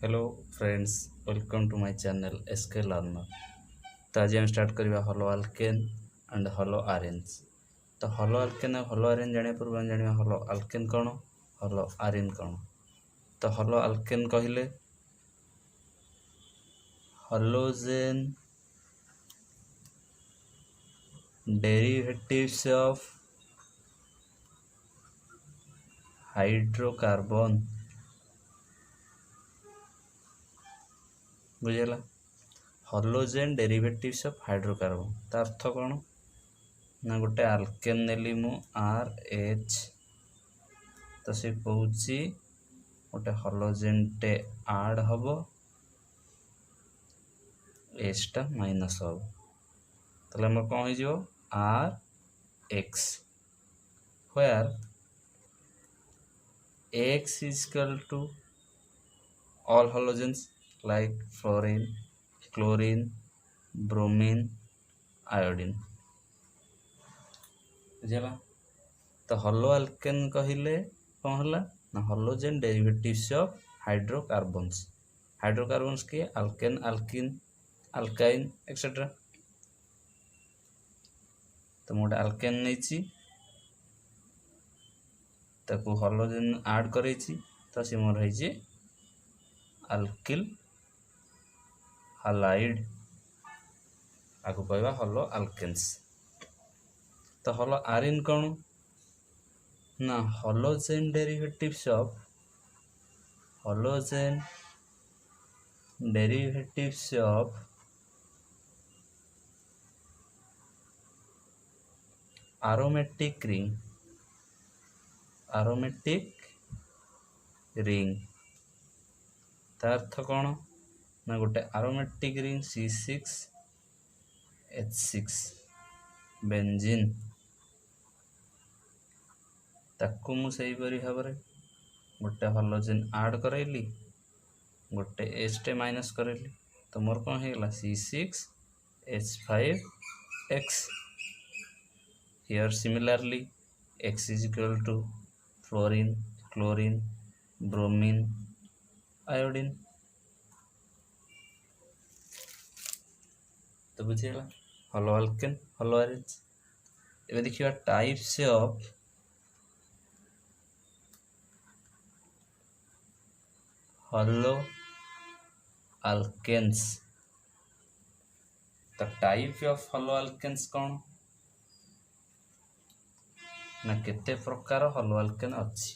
Hello friends, welcome to my channel SK learner. तो आज हम स्टार्ट करवा haloalkane and haloarenes. तो हलो अल्केन और हलो आरेन जाना पूर्व जाना हलो अल्केन कौन, हलो आरेन कौन। तो हलो अल्केन कहले हलोजेन डेरिवेटिव्स ऑफ हाइड्रोकार्बन। बुझेला? हलोजेन डेरिवेटिव्स ऑफ हाइड्रोकार्बन तार अर्थ कौन ना गोटे अल्केन नेली मु RH, तो सी कौच गोटे हलोजेन टे आड हम एचटा माइनस हम तो आम कौन हो RX where X is equal to all halogens like fluorine, chlorine, bromine, iodine। बुझेगा? तो हलो अल्केन कहले कौन है ना halogen derivatives of hydrocarbons. Hydrocarbons के अल्केन, अल्किन, अल्काइन एक्सेट्रा। तो मोटे अल्केन नहीं ताकू हलोजेन ऐड करें तो सी मोर है अल्किल हालाइड, आपको कहवा हलो अल्केन्स। तो हलो आरिन कौन ना halogen derivatives of aromatic ring. तार अर्थ कौन ना गोटे aromatic रिंग C6H6 बेंजीन ताकू मु सही परी भाव में गोटे हलोजेन ऐड करैली, गोटे H टे माइनस करैली, तो मोर कौन होगा C6H5X। Here similarly X is equal to fluorine, chlorine, bromine, iodine। तो बुझेगा हलो अल्केन हलो आरेन्स। एबे देखिए टाइप्स ऑफ हलो अल्केन्स। तो टाइप ऑफ हलो अल्केन्स कौन ना केते प्रकार हलो अल्केन अच्छी।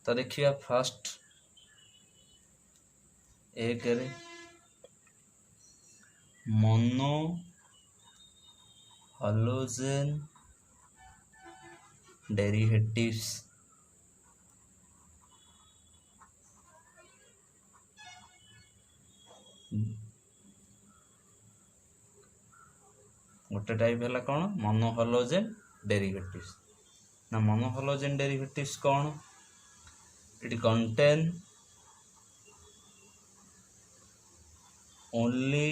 तो देखिए फर्स्ट एक मोनो हलोजेन डेरिवेटिव्स। गोटे टाइप है कौन मोनो हलोजेन डेरिवेटिव्स। ना मोनो हलोजेन डेरिवेटिव्स कौन it contain only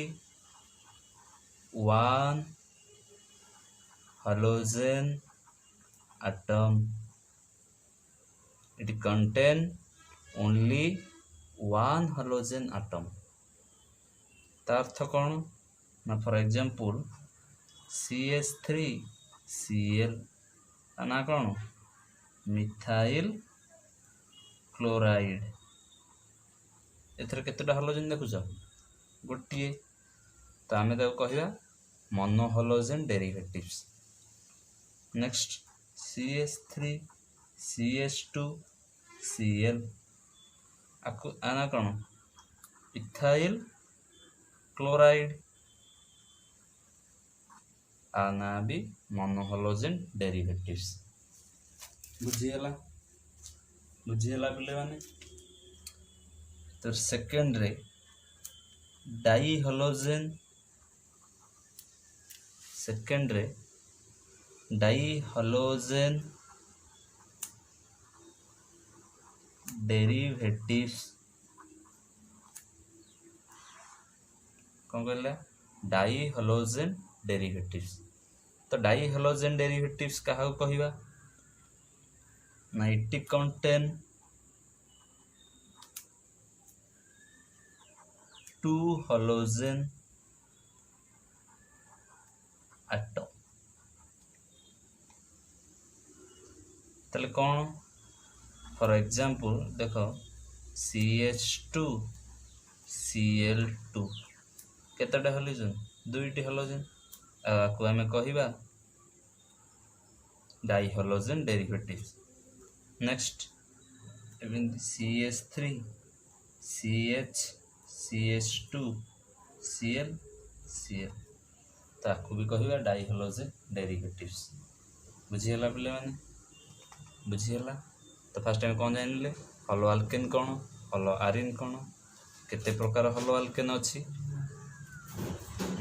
one halogen atom। it contain only one halogen atom। तार अर्थ कौन ना फॉर एग्जांपल CH3Cl ना कौन मिथाइल क्लोराइड। एथर केतेटा हलोजेन देखुछ गोटे, तो आम कहवा mono halogen derivatives. Next CH3CH2Cl आना कौन इथाइल क्लोराइड आना भी मोनो हलोजेन डेरिवेटिव्स। बुझीगला पिले माने। तो सेकेंड रे डाई हलोजेन डेरिवेटिव्स कौन कहला डाई हलोजेन डेरिवेटिव्स। तो डाई हलोजेन डेरिवेटिव्स क्या कहवा ना it contain two hydrogen atom ताले कौन फॉर एग्जांपल देख CH2 Cl2 केतटा हाइड्रोजन दुईटी हाइड्रोजन आपको आमे कहिबा di hydrogen derivatives next CH3 CH CH2 Cl Cl ताकू भी कहिबा डाई हाइड्रोजन डेरिवेटिव्स बुझीगला पिले माने बुझीगला तो फास्ट टाइम कौन जानिले हलो आल्केन कौन हलो आरिन कौन केते प्रकार हलो आल्केन अछि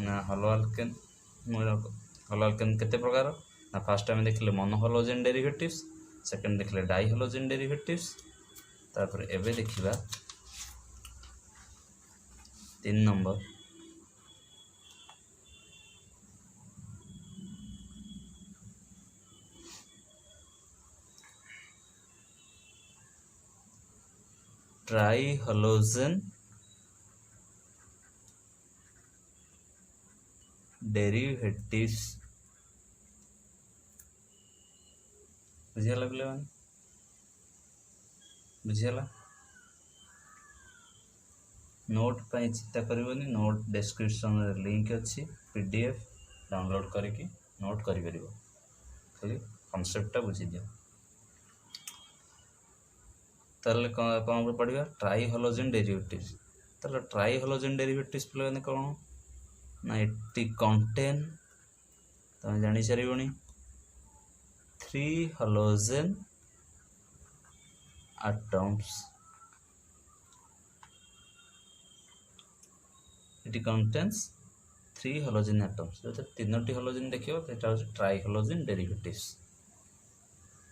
ना हलो आल्केन केते प्रकार ना फास्ट टाइम देखले मोनो हाइड्रोजन डेरिवेटिव्स सेकंड देखले डाई हाइड्रोजन डेरिवेटिव्स तापर एबे देखिबा 3 नंबर ट्राई हाइड्रोजन डेरिवेटिव्स बुझिगला पिले माने बुझिगला नोट पाई चिंता करबनी नोट डिस्क्रिप्शन रे लिंक अछि PDF डाउनलोड करके नोट करि परिबो खाली कांसेप्ट बुझी दियो ताले कौन पढ़िबा ट्राई हाइड्रोजन डेरिवेटिव्स ताले ट्राई हाइड्रोजन डेरिवेटिव्स पिले कौन ना इट कंटेन तुम जानी सारिबनी 3 hydrogen atoms it contains 3 hydrogen atoms जो तीनोटी हाइड्रोजन देखियो सेटा try hydrogen derivatives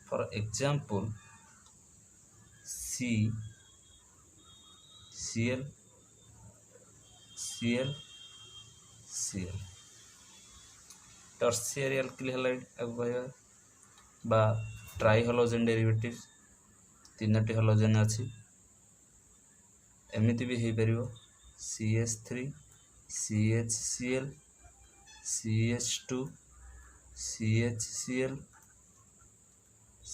for example C Cl Cl Cl tertiary alkyl halide बा ट्राई हाइड्रोजन डेरिवेटिव्स तीनोटी हाइड्रोजन अछि एमिति भी हे परिबो CH3 CHCl CH2 CHCl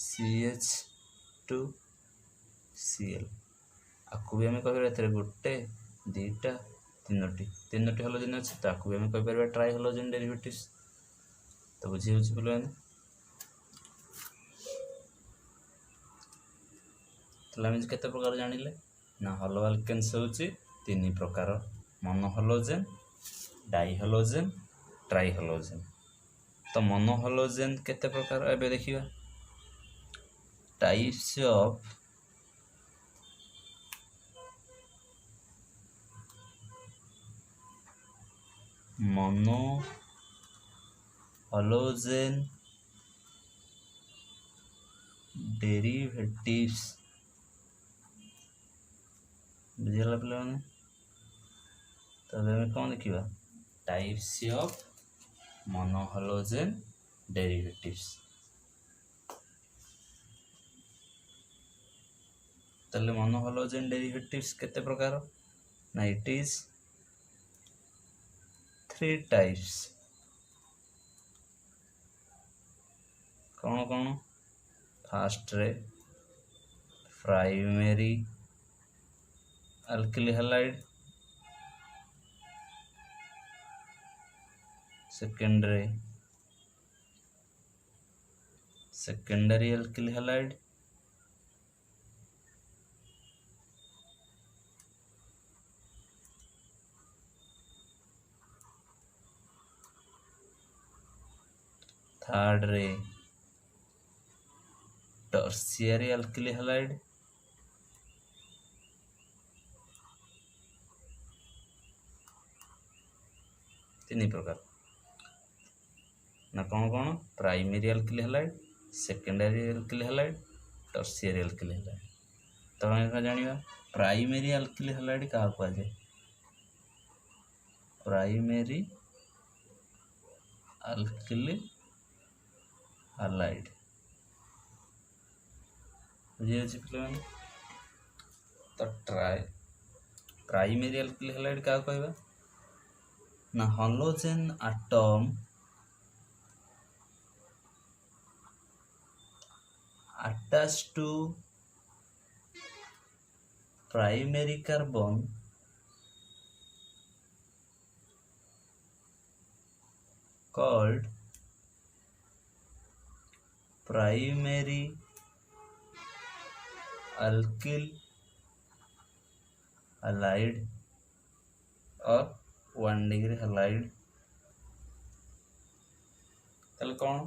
CH2 Cl आपको भी हमें कह गोटे दीटा तीनोटी हाइड्रोजन अच्छे ताकू भी हमें कह ट्राई हाइड्रोजन डेरिवेटिव्स तो बुझी होछि बोले तो हम केते प्रकार जानिले ना हलो आल्केन्स होछि 3 प्रकार mono hydrogen di hydrogen tri hydrogen तो मोनो हाइड्रोजन केते प्रकार एबे देखिबा types of mono hydrogen derivatives बुझिगला पिला माने तबे हम कौन देखिबा types of mono hydrogen derivatives तले मोनो हाइड्रोजन डेरिवेटिव्स केते प्रकार ना इट इज 3 टाइप्स कौन कौन फास्ट रे primary alkyl halide secondary alkyl halide third रे टर्शियरी अल्किल हैलाइड तीन प्रकार ना कौन कौन primary alkyl halide secondary alkyl halide tertiary alkyl halide तो हम जानिबा प्राइमरी अल्किल हैलाइड का कहवा जाय प्राइमरी अल्किल हैलाइड बुझे तो प्राइमरी अल्किल हैलाइड क्या कहबा ना hydrogen atom attached to primary carbon called primary alkyl halide or 1 degree halide ताले कौन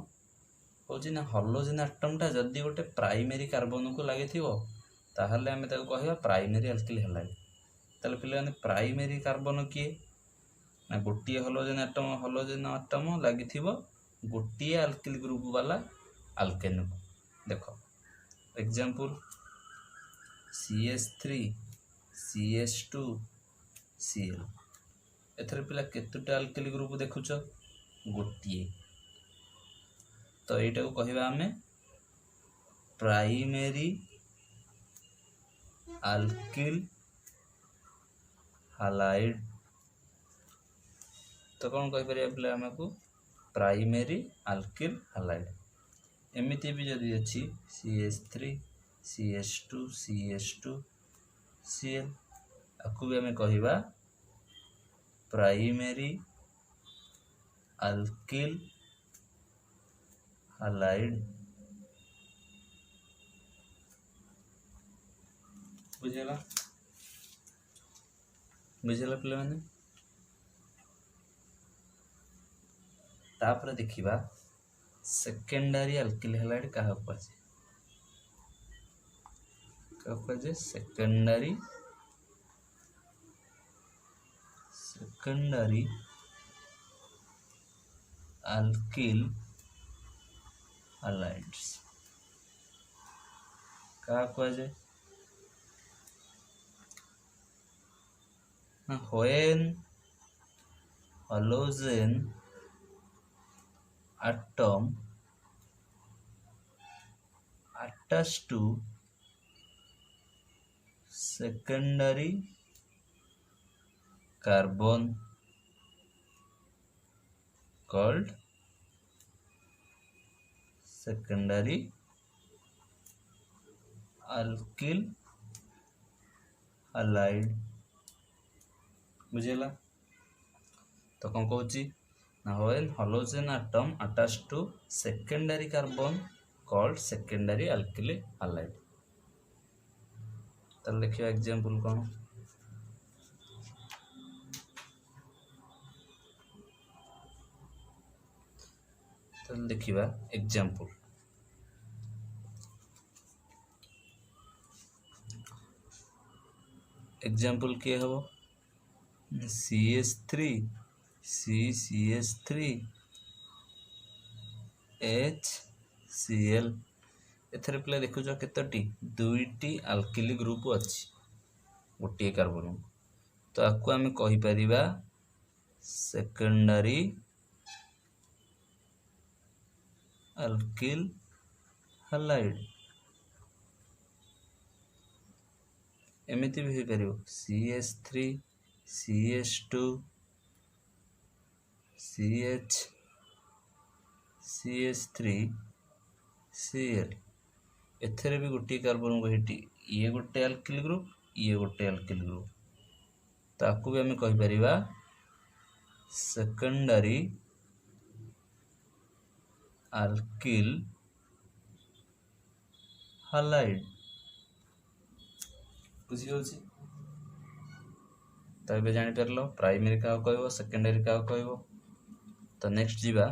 होची ना हाइड्रोजन एटम टा जदी गोटे प्राइमरी कार्बन को लागिथिबो ताहले आमे ताको कहबा प्राइमरी अल्किल हैलाइड ताले पिले प्राइमरी कार्बन किए ना गोटे हाइड्रोजन एटम लागिथिबो गोटे अल्किल ग्रुप वाला अल्केन को देखो एग्जांपल CH3 CH2 Cl एथरे पिला केतुटा अल्किल ग्रुप देखुछ गोटे तो एटा को कहबा हमें प्राइमरी अल्किल हैलाइड तो कौन कहि परिया पिला हमको प्राइमरी अल्किल हैलाइड एमिति भी जदि अछि CH3 CH2 CH2 Cl आकु भी हमें कहबा प्राइमरी अल्किल हैलाइड बुझेला पिले माने तापर देखिबा सेकेंडरी अल्किल हैलाइड कहा पजे सेकेंडरी अल्किल हैलाइड्स कहा पजे when halogen atom attached to secondary carbon called secondary alkyl halide बुझेला तो कौन कहूँ ना when halogen atom attached to secondary carbon called secondary alkyl halide तो देखिए एग्जांपल कौन तो देखिबा एग्जांपल के हबो CH3 CCH3 HCl एथरे पिला देखुछ केतोटी दुईटी अल्किल ग्रुप अछि गोटे कार्बन तो आकु आमे कहि परिबा सेकेंडरी अल्किल हैलाइड एमिति भी परिबो CH3 CH2 CH CH3 Cl एथरे भी गोटे कार्बन को हेटी ये गोटे अल्किल ग्रुप ये गोटे अल्किल ग्रुप ताकू भी हमें कहि परिबा सेकेंडरी अल्किल हैलाइड बुझी होची तो ये जानी परलो प्राइमरी का कहबो सेकेंडरी का कहबो तो नेक्स्ट जीवा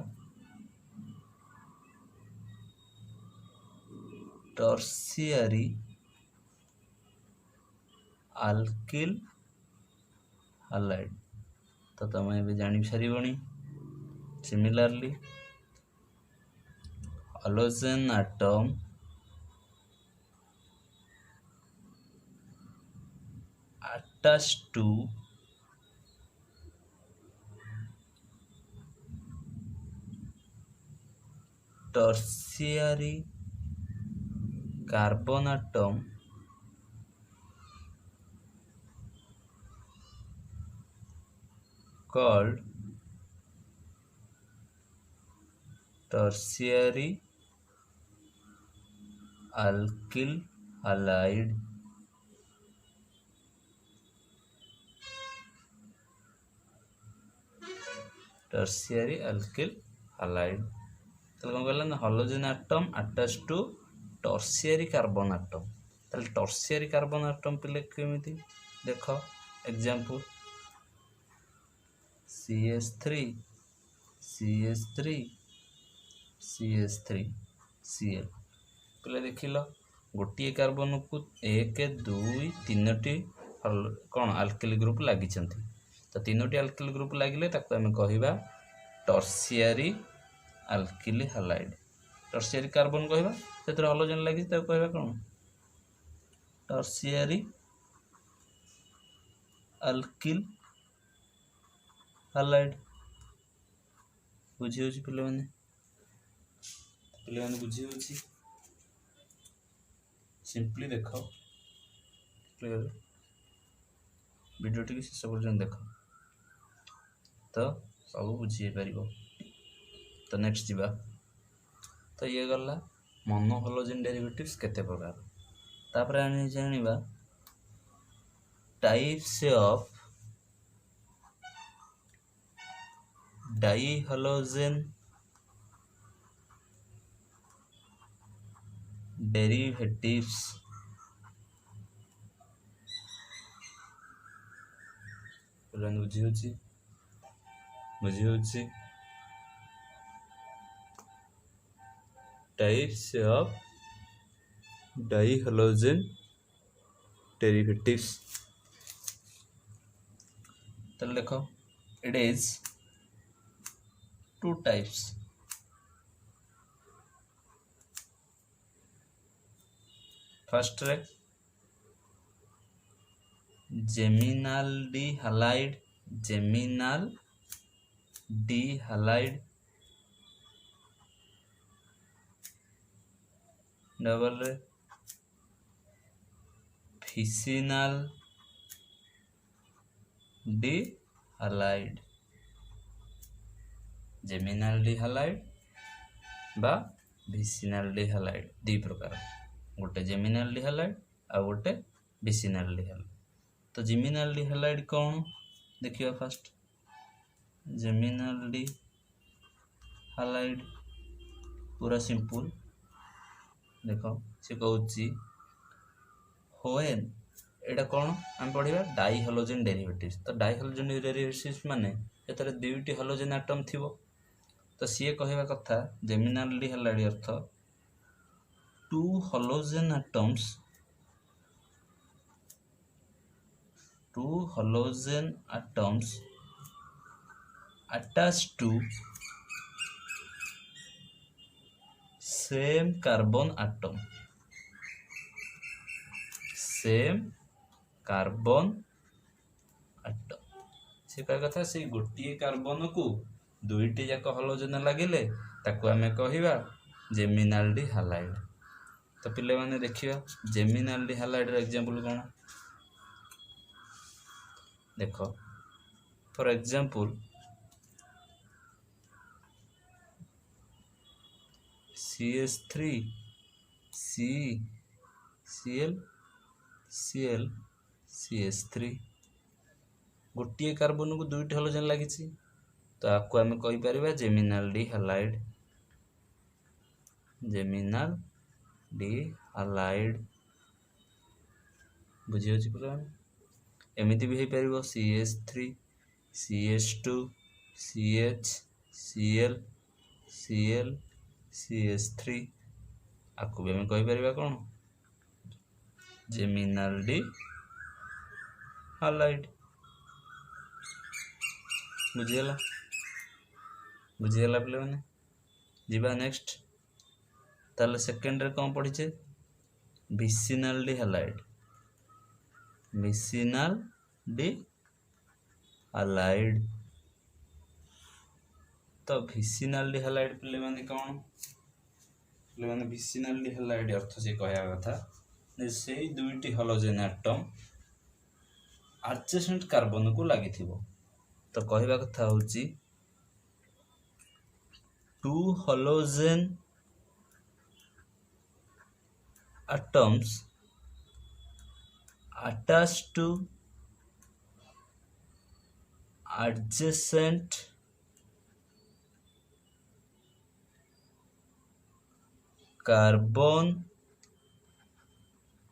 टर्शियरी अल्किल हैलाइड तो तुम ये जानी सारिबणी similarly hydrogen atom attached to tertiary carbon atom called tertiary alkyl halide. Tertiary alkyl halide তাহলে কଣ କହିଲା ନା halogen atom attach to tertiary carbon atom. ତାହେଲେ ଟର୍ସିଆରୀ କାର୍ବନ ଆଟମ୍ ପିଲେ କେମିତି ଦେଖ example CH3 CH3 CH3 Cl ପିଲେ ଦେଖିଲ ଗୋଟିଏ କାର୍ବନକୁ 1 2 3ଟି କ'ଣ ଆଲକିଲ୍ ଗ୍ରୁପ ଲାଗିଛନ୍ତି। ତ 3ଟି ଆଲକିଲ୍ ଗ୍ରୁପ ଲାଗିଲେ ତାକୁ ଆମେ କହିବା ଟର୍ସିଆରୀ ଆଲକିଲ୍ ହାଲାଇଡ୍। ଟର୍ସିଆରୀ କାର୍ବନ କହିବା ସେଥିରେ ହାଲୋଜେନ୍ ଲାଗିଛି ତାକୁ କହିବା କ'ଣ ଟର୍ସିଆରୀ ଆଲକିଲ୍ ହାଲାଇଡ୍। ବୁଝି ହେଉଛି ପିଲାମାନେ ବୁଝି ହେଉଛି ସିମ୍ପଲି ଦେଖ ଭିଡ଼ିଓଟିକୁ ଶେଷ ପର୍ଯ୍ୟନ୍ତ ଦେଖ ତ ସବୁ ବୁଝି ହେଇପାରିବ। ତ ନେକ୍ସଟ ଯିବା ତ ଇଏ ଗଲା ମନୋ ହାଲୋଜେନ୍ ଡେରିଭେଟିଭ୍ସ କେତେ ପ୍ରକାର। ତାପରେ ଆମେ ଜାଣିବା टाइप्स ऑफ डाइहालोजेन डेरिवेटिव्स। बुझी टाइप्स ऑफ डाइहालोजेन डेरिवेटिव्स। तो देखो it is 2 types. First ray जेमिनाल di halide double रे फिसिनाल डी हालाइड। जेमिनाल डी हालाइड बा भिसिनाल डी हालाइड दी प्रकार गोटे जेमिनाल डी हालाइड आ गोटे भिसिनाल डी हालाइड। तो जेमिनाल डी हालाइड कौन देखिए फास्ट जेमिनाल डी हालाइड पूरा सिंपल देखो से कहूँ होएन एटा कौन आम पढ़ा डाइहालोजेन डेरिवेटिव्स। तो डाइहालोजेन डेरिवेटिव्स माने एतरे दुईटी हालोजेन आटम थिबो। तो सीए कहवा कथा जेमिनाल डी हालाइड अर्थ 2 halogen atoms attached to same carbon atom से कह कथा से गोटे कार्बन को दुईटी जाक हालोजेन लगिले ताको आमे कहिबा जेमिनाल डी हालाइड। तो पिले माने देखिबा जेमिनाल डी हालाइड रो एग्जांपल कोन देखो for example CH3 Cl CH3 गोटे कार्बन को दुईटी हालोजेन लगी तो आपको आम कहीपर जेमिनाल डी हालाइड। बुझी पे एमती भी हो पार CH3 CH2 CH Cl CH3 आपको भी आम कहीपर कौन जेमिनाल डी हालाइड। बुझीगला पे मैंने जीवा नेक्स्ट ताले सेकेंड रे कौन पढ़ीचे भिसिनाल डी हालाइड। तो भिसिनाल डी हालाइड पे मैंने कौन पे मैंने भिसिनाल डी हालाइड अर्थ से कहया कथा से दुईटी हालोजेन आटम एडजेसेंट कार्बन को लगी। तो तो कहवा कथा होची to halogen atoms attached to adjacent carbon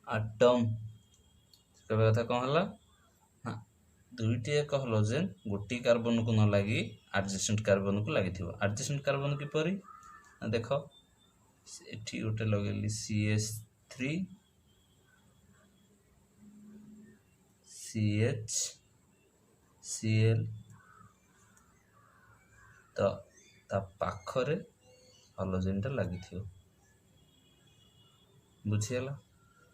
atom कहवा कथा कौन हला हाँ दुईटी एक हलोजेन गोटी कार्बन को न लगी एडजेसेंट कार्बन को लगी थी एडजेसेंट कार्बन किपरि देख एठी गोटे लगेली CH3 CH Cl तो ता पाखरे हलोजेन टा लगी थी बुझीगला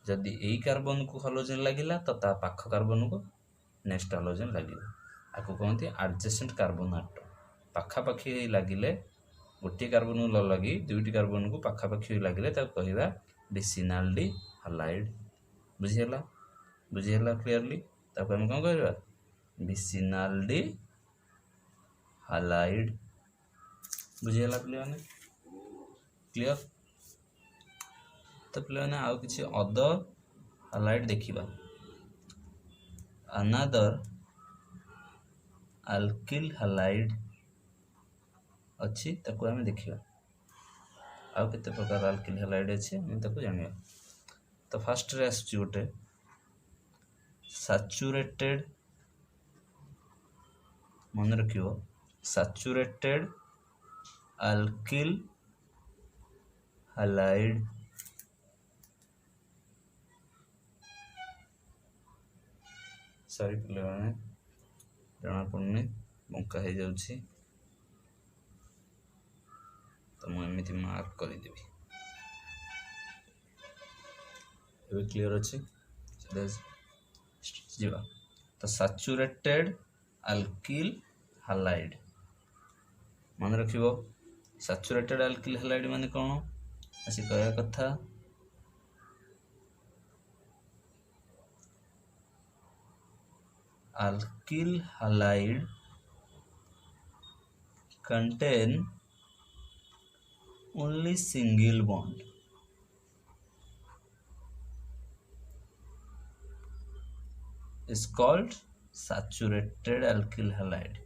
जदि यही कार्बन को हलोजेन लगिला तो ता पाख कार्बन को नेक्स्ट हलोजेन लगे आपको कहते एडजेसेंट कार्बन आटम पाखापाखी लगिले गोटे कार्बन को लगी दुईटी कार्बन को पाखापाखी लगिले कहवा विसिनाल्डी हालाइड बुझीगला क्लियरली ताको हम कौन कहवा विसिनाल्डी हालाइड बुझीगला पिले क्लियर तो पिले आउ किसी अदर हालाइड देखिबा अनदर अल्किल हालाइड अच्छी ताको हमें देखिबा आउ केते प्रकार अल्किल हालाइड अच्छी हम ताको जानिबा तो फर्स्ट रे आसुची गोटे सैचुरेटेड मन रखियो सैचुरेटेड अल्किल हालाइड सॉरी पिले माने जना पड़नी बंका हो जाउछि तो मु एमिति मार्क कर देबी एबे क्लियर अछि जीवा तो सैचुरेटेड अल्किल हालाइड मन रखिबो सैचुरेटेड अल्किल हालाइड माने कोन आसी कहया कथा alkyl halide contain only single bond is called saturated alkyl halide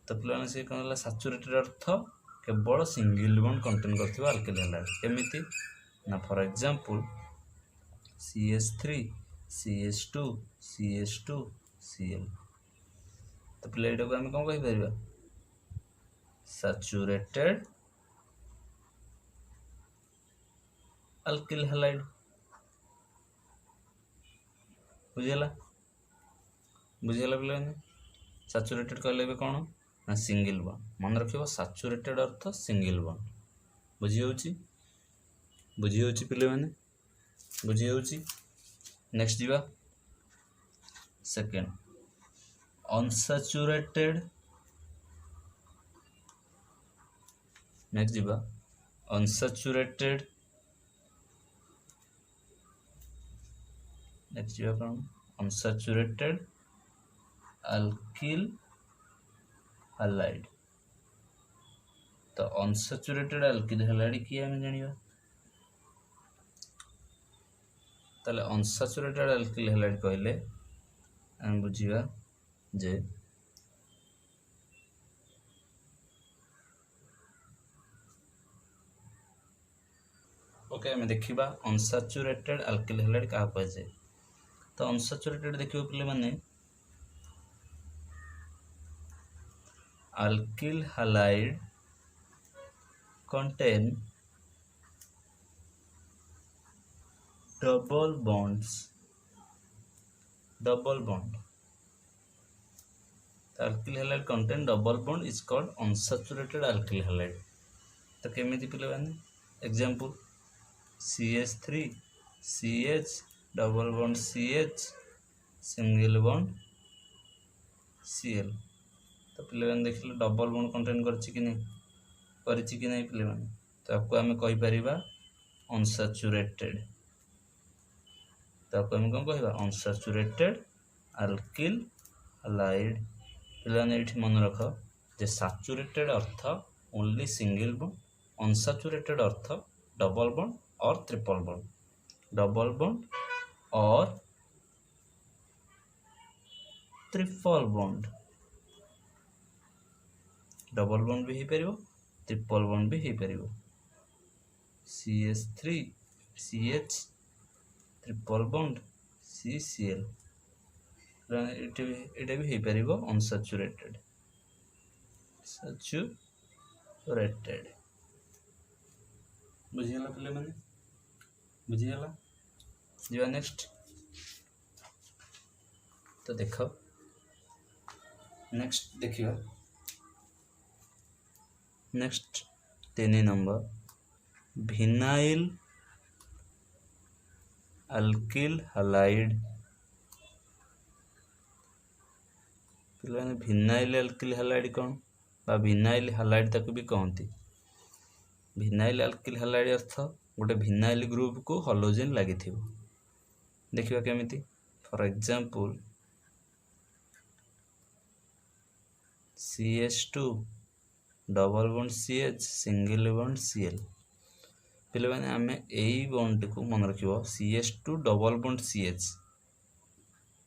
तो प्लान से कौन सैचुरेटेड अर्थ केवल सिंगल बॉन्ड कंटेन करथिबा अल्किल हालाइड केमिति ना for example CH3 CH2 CH2 Cl तो प्लेट को हम कौन कहि परिबा सैचुरेटेड अल्किल हालाइड बुझिला प्लेन सैचुरेटेड कहले कौन ना सिंगल बॉन्ड मन रखिबो सैचुरेटेड अर्थ सिंगल बॉन्ड बुझी होची पिले माने बुझी होची नेक्स्ट जीवा सेकंड अनसैचुरेटेड नेक्स्ट जीवा अनसैचुरेटेड नेक्स्ट जीवा कौन अनसैचुरेटेड अल्किल हालाइड तो अनसैचुरेटेड अल्किल हालाइड किए हम जानिबा ताले अनसैचुरेटेड अल्किल हालाइड कहले हम बुझिबा जे ओके हम देखिबा अनसैचुरेटेड अल्किल हालाइड का कहै छै तो अनसैचुरेटेड देखिबो पिले माने alkyl halide contain double bond alkyl halide contain double bond is called unsaturated alkyl halide तो केमिति पिले माने example CH3 CH double bond CH single bond Cl तो पिले देखिले डबल बॉन्ड कंटेन करछि कि नहीं पिले तो आपको आम कहि परिबा अनसैचुरेटेड ताको हम कौन कहवा अनसैचुरेटेड अल्किल हालाइड पे मन रख जे सैचुरेटेड अर्थ ओनली सिंगल बॉन्ड अनसैचुरेटेड अर्थ डबल बॉन्ड और ट्रिपल बॉन्ड डबल बॉन्ड और ट्रिपल बॉन्ड डबल बॉन्ड भी हो पारिबो ट्रिपल बॉन्ड भी हो पारिबो CH3 CH triple bond CCl एटा भी हो पारिबो अनसैचुरेटेड सैचुरेटेड बुझिगला पिले माने बुझिगला जीवा नेक्स्ट तो देख नेक्स्ट देखिए next 3 number vinyl alkyl halide पिला विनाइल अल्किल हालाइड कौन बा विनाइल हालाइड ताको भी कहती विनाइल अल्किल हालाइड अर्थ गोटे विनाइल ग्रुप को हालोजेन लगी देखिए केमिति for example CH2 double bond CH single bond Cl पे आम यही बॉन्ड को मन रख CH2 double bond CH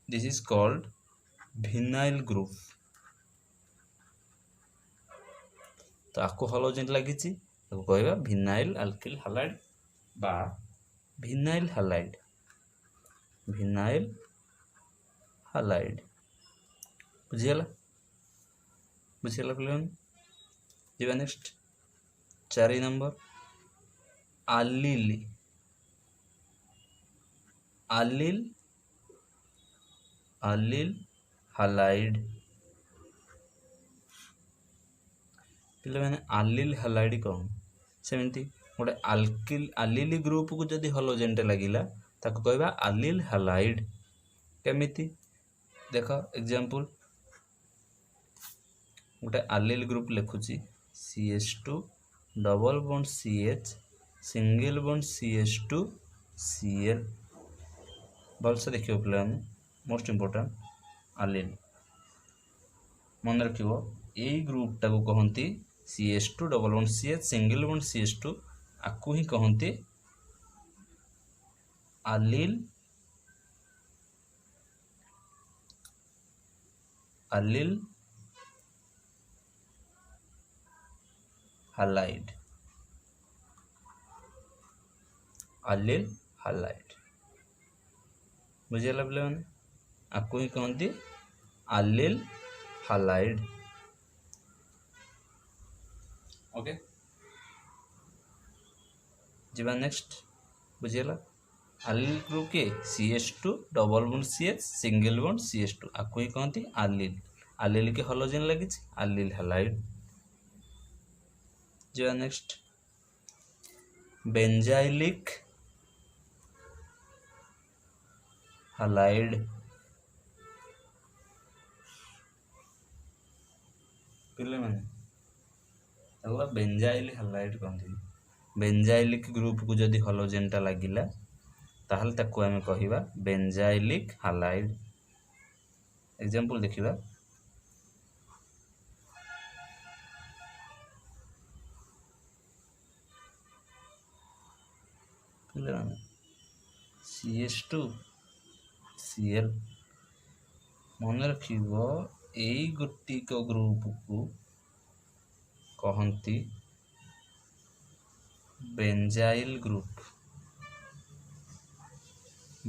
this is called vinyl group तो आपको हालोजेन लगी कहवा विनाइल अल्किल हालाइड बा विनाइल हालाइड बुझीगला बुझीगला पे जीवा नेक्स्ट 4 नंबर आलिल आलिल आलिल हालाइड पे आलिल हालाइड कौन सेमती गोटे अल्किल आलिल ग्रुप को जदि हालोजेन लगिला ताको कहवा आलिल हालाइड केमिति देख एग्जांपल गोटे आलिल ग्रुप लिखुची CH2 double bond CH single bond CH2 Cl भलसे देखियो पे मोस्ट इम्पोर्टेंट आलिल मन रखियो यही ग्रुप टाको कहती CH2 double bond CH single bond CH2 आपको ही कहती आलिल आलिल हालाइड आलिल हालाइड बुझेगा पे मैंने आपको ही कहती आलिल हालाइड ओके जीवा नेक्स्ट बुझेगा आलिल ग्रुप के CH2 double bond CH single bond CH2 आपको ही कहती आलिल आलिल के हालोजेन लगी आलिल हालाइड जीवा नेक्स्ट बेंजाइलिक हालाइड पिले माने बेंजाइल हालाइड कहते बेंजाइलिक ग्रुप को जदि हालोजेन लगिला ताहले ताको आमे कहिबा बेंजाइलिक हालाइड एग्जांपल देखिबा CH2 Cl मन रखिबो एई गोटिक ग्रुप को कहती बेंजाइल ग्रुप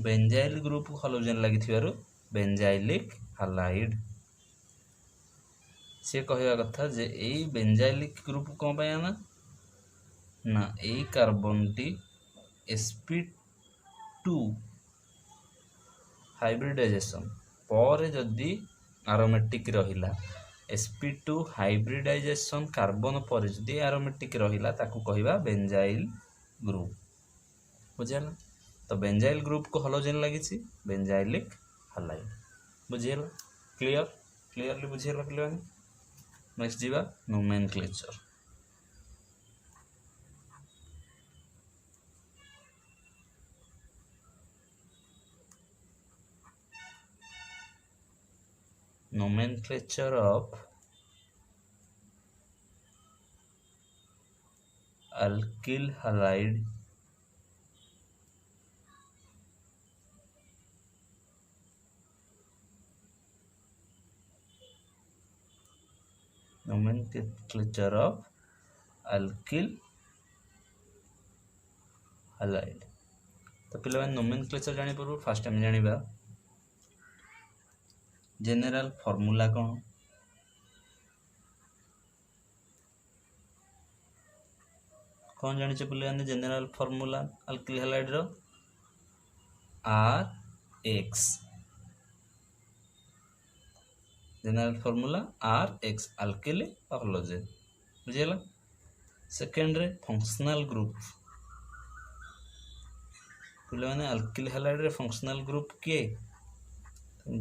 बेंजाइल ग्रुप को हालोजेन लगी बेंजाइलिक हालाइड से कहवा कथा जे एई बेंजाइलिक ग्रुप कौन पे आना ना एई कार्बन टी sp2 हाइब्रिडाइजेशन पर जदि एरोमेटिक रहिला sp2 हाइब्रिडाइजेशन कार्बन पर जदि एरोमेटिक रहिला ताकू कहवा बेंजाइल ग्रुप बुझेला तो बेंजाइल ग्रुप को हालोजेन लगी बेंजाइलिक हालाइड बुझेला क्लियरली बुझेला पे नेक्स्ट जीवा nomenclature nomenclature of alkyl halide nomenclature of alkyl halide। तो पे nomenclature जानी पूर्व फास्ट आम जाना जनरल फॉर्मूला कौन कौन जानी पे जनरल फॉर्मूला अल्किल हैलाइड रो RX general formula RX alkyl hydrogen बुझीगला। सेकेंड रे फंक्शनल ग्रुप पे अल्किल हैलाइड रे फंक्शनल ग्रुप किए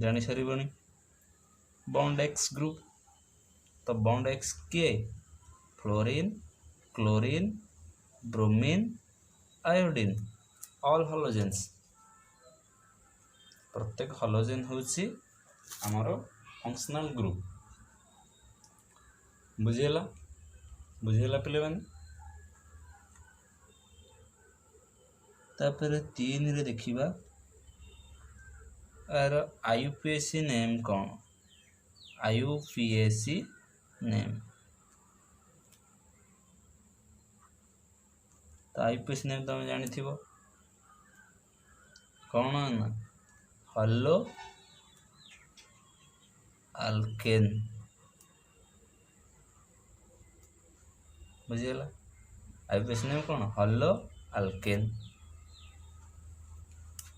जानी सारे बॉन्ड X ग्रुप तो बॉन्ड X किए fluorine chlorine bromine iodine all hydrogens प्रत्येक हाइड्रोजन होची आमर फंक्शनल ग्रुप बुझीगला बुझीगला पे तापर 3 रे देखिबा आर आईयूपीएसी नेम कौन आईयूपीएसी नेम तो आईयूपीएसी नेम तुम जानी थी कौन ना हलो अल्केन बुझीगला आईयूपीएसी नेम कौन हलो अल्केन।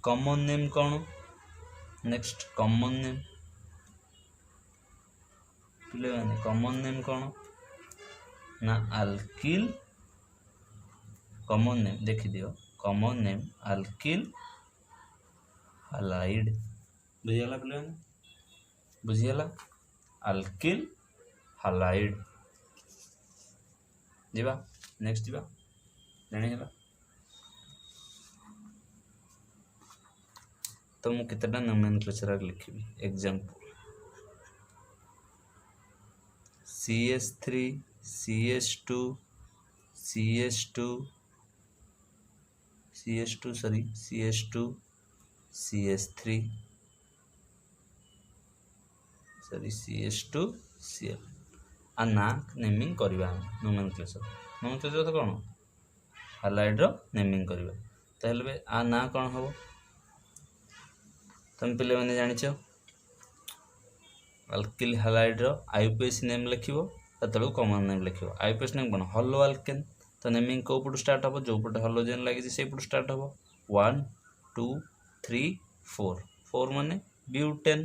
कॉमन नेम कौन नेक्स्ट कॉमन नेम पे कॉमन नेम कौन ना अल्किल कॉमन नेम देखी दियो कॉमन नेम अल्किल हालाइड बुझीगला पे बुझीगला अल्किल हालाइड जीवा नेक्स्ट जीवा जानी तो मु कितना नोमेनक्लेचर लिखी example CH3 CH2 CH2 CH2 sorry CH2 CH3 sorry CH2 Cl आ ना नेमिंग करवा नोमेनक्लेचर तो कौन हालाइड रो नेमिंग करवा ताहले आ ना कौन हम तुम पे मैंने जाच अल्किल हालाइड रो आईयूपीएसी नेम लिखो से कॉमन नेम लिखो आईयूपीएसी नेम कौन हलो अल्केन तो नेमिंग कौ पटू स्टार्ट हम जो पटे हाइड्रोजन लगी से पटू स्टार्ट हम 1 2 3 4 4 माने ब्यूटेन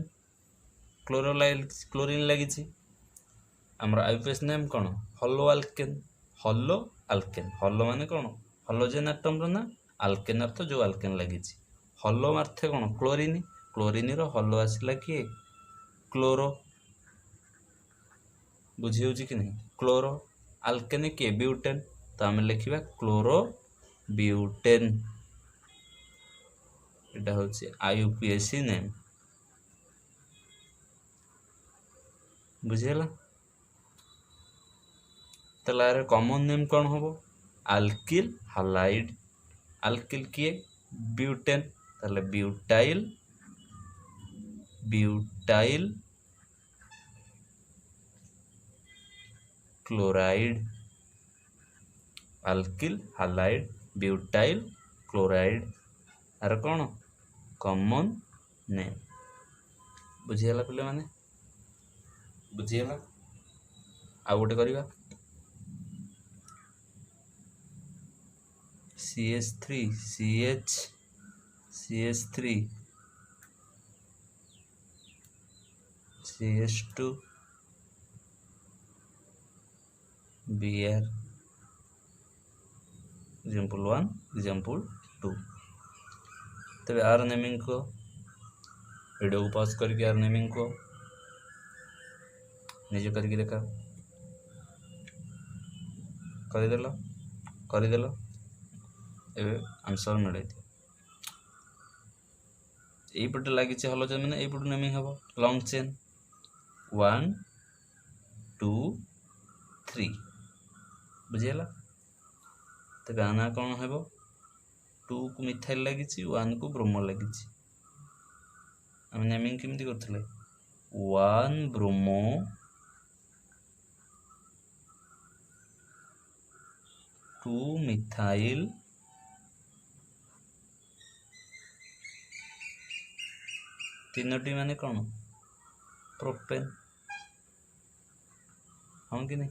क्लोरीन लगी आमर आईयूपीएसी नेम कौन हलो अल्केन हलो माने कौन हाइड्रोजन एटम रो ना अल्केन अर्थ जो अल्केन लगी हलो अर्थ कौन क्लोरीन क्लोरीन रो हलो आसला किए क्लोरो बुझी हो कि नहीं क्लोरो अल्केन किए ब्यूटेन तो आम लिखा क्लोरो ब्यूटेन एटा हूँ आईयूपीएसी नेम बुझीगला। तार कॉमन नेम कौन हम अल्किल हालाइड अल्किल किए ब्यूटेन ताले butyl butyl chloride alkyl halide butyl chloride आर कौन कॉमन नेम बुझीगला पे माने बुझीगला आ गोटे करवा CH3 CH3 CH2 Br example 1 example 2 तबे आर नेमिंग को वीडियो को पॉज करके आर नेमिंग को निजे करके देखा करदेल एवं आंसर मिले यहीपटे लगी हाइड्रोजन मैंने यहीपटे नेमिंग हम लंग चेन 1 2 3 बुझीगला। तेज आना कौन है 2 को मिथाइल लगी 1 को ब्रोमो लगी आम नेमिंग केमती करथिले 1 ब्रोमो 2 मिथाइल तीनोटी माने कौन प्रोपेन हाँ कि नहीं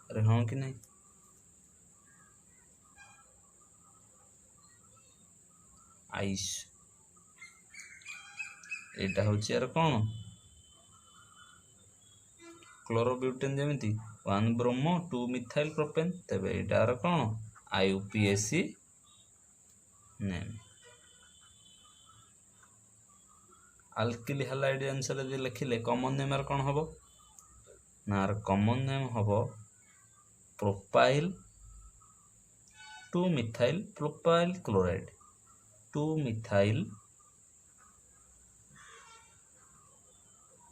अरे हाँ कि नहीं आइस एटा होची यार कौन क्लोरोब्यूटेन जमीती 1 ब्रोमो 2 मिथाइल प्रोपेन तेबे एटार कौन IUPAC name. Alkyl halide answer यदि लिखिले कॉमन नेम आर कौन हम ना कॉमन नेम हम propyl 2 methyl propyl chloride 2 methyl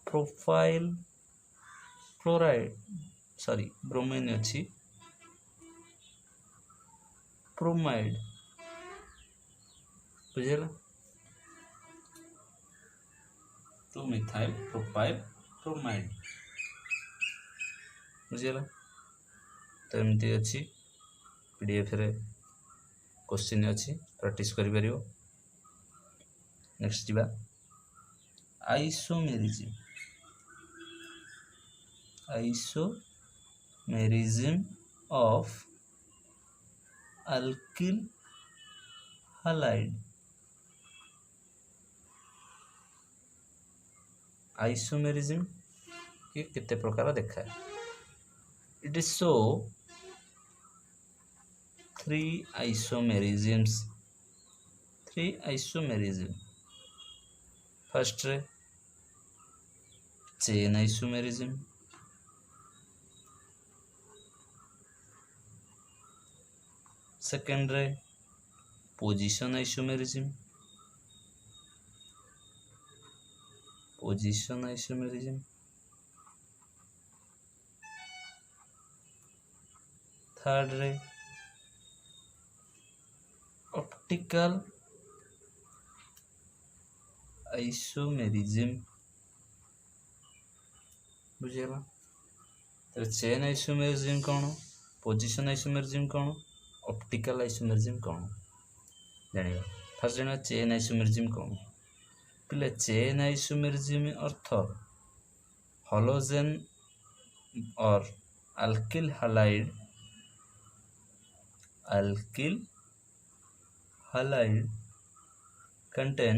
propyl chloride sorry bromine अच्छी ब्रोमाइड बुझेगा 2 मिथाइल प्रोपाइल ब्रोमाइड बुझेगा। तो एमती अच्छी पीडीएफ रे क्वेश्चन अच्छी प्रैक्टिस करि परियो। नेक्स्ट जीवा isomerism of alkyl halide isomerism के कितने प्रकार देखा है it is so 3 isomerisms first रे चेन आइसोमेरिज्म सेकेंड रे पोजीशन आइसोमेरिज्म थर्ड रे ऑप्टिकल आइसोमेरिज्म बुझेगा। तो चेन आइसोमेरिज्म कौन पोजीशन आइसोमेरिज्म कौन ऑप्टिकल आइसोमेरिज्म कौन जानिबा। फर्स्ट जानिबा चेन आइसोमेरिज्म कौन पिले चेन आइसोमेरिज्म अर्थ हलोजेन और alkyl halide contain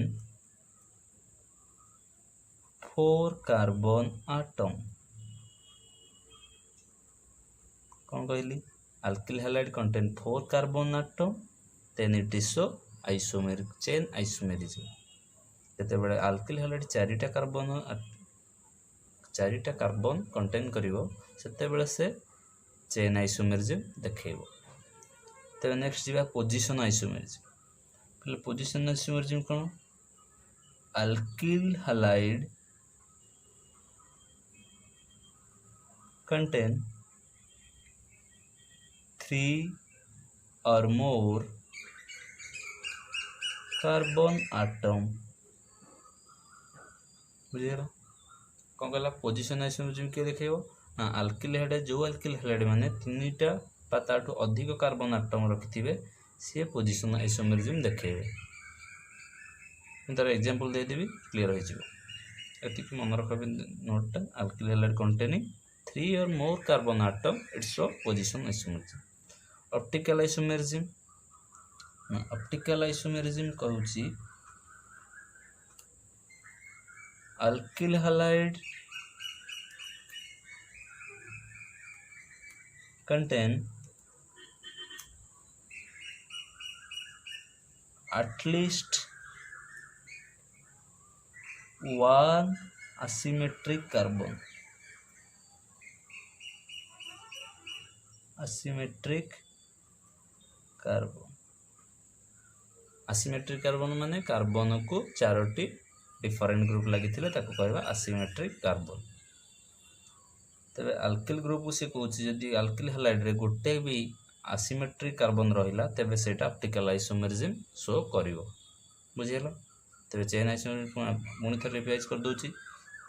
4 carbon atom कौन कहली alkyl halide contain 4 carbon atom then it is so isomeric chain isomerism. जते बड़े अल्किल हालाइड 4टा कार्बन कंटेन करिवो सेते बेले से चेन आइसोमेरिज्म देखैबो। तो नेक्स्ट जीवा पोजीशन आइसोमेरिज्म पहले पोजीशन आइसोमेरिज्म कौन alkyl halide contain 3 or more carbon atom बुझेगा। कौन कहला पोजीशन आइसोमेरिज्म के देखो ना अल्किल हालाइड जो अल्किल हालाइड माने 3टा बा ताठू अधिक कार्बन आटम रखिथिबे से पोजीशन आइसोमेरिज्म देखेबे। तार एग्जांपल दे देबी क्लियर हो जिवो एतिक मन रखबे नोटटा alkyl halide containing 3 or more carbon atom it's a position isomerism. Optical isomerism कहूची alkyl halide contain at least one asymmetric carbon asymmetric carbon माने कार्बन को 4टी डिफरेंट ग्रुप लगी कहवा एसिमेट्रिक कार्बन। तेरे अल्किल ग्रुप से कौन जदि अल्किल हैलाइड रे गोटे भी एसिमेट्रिक कार्बन रहा तेरे से ऑप्टिकल आइसोमेरिज्म शो करिवो। बुझीगला। तेरे चेन आइसोमेरिज्म पुणी थे रिवाइज कर दूची।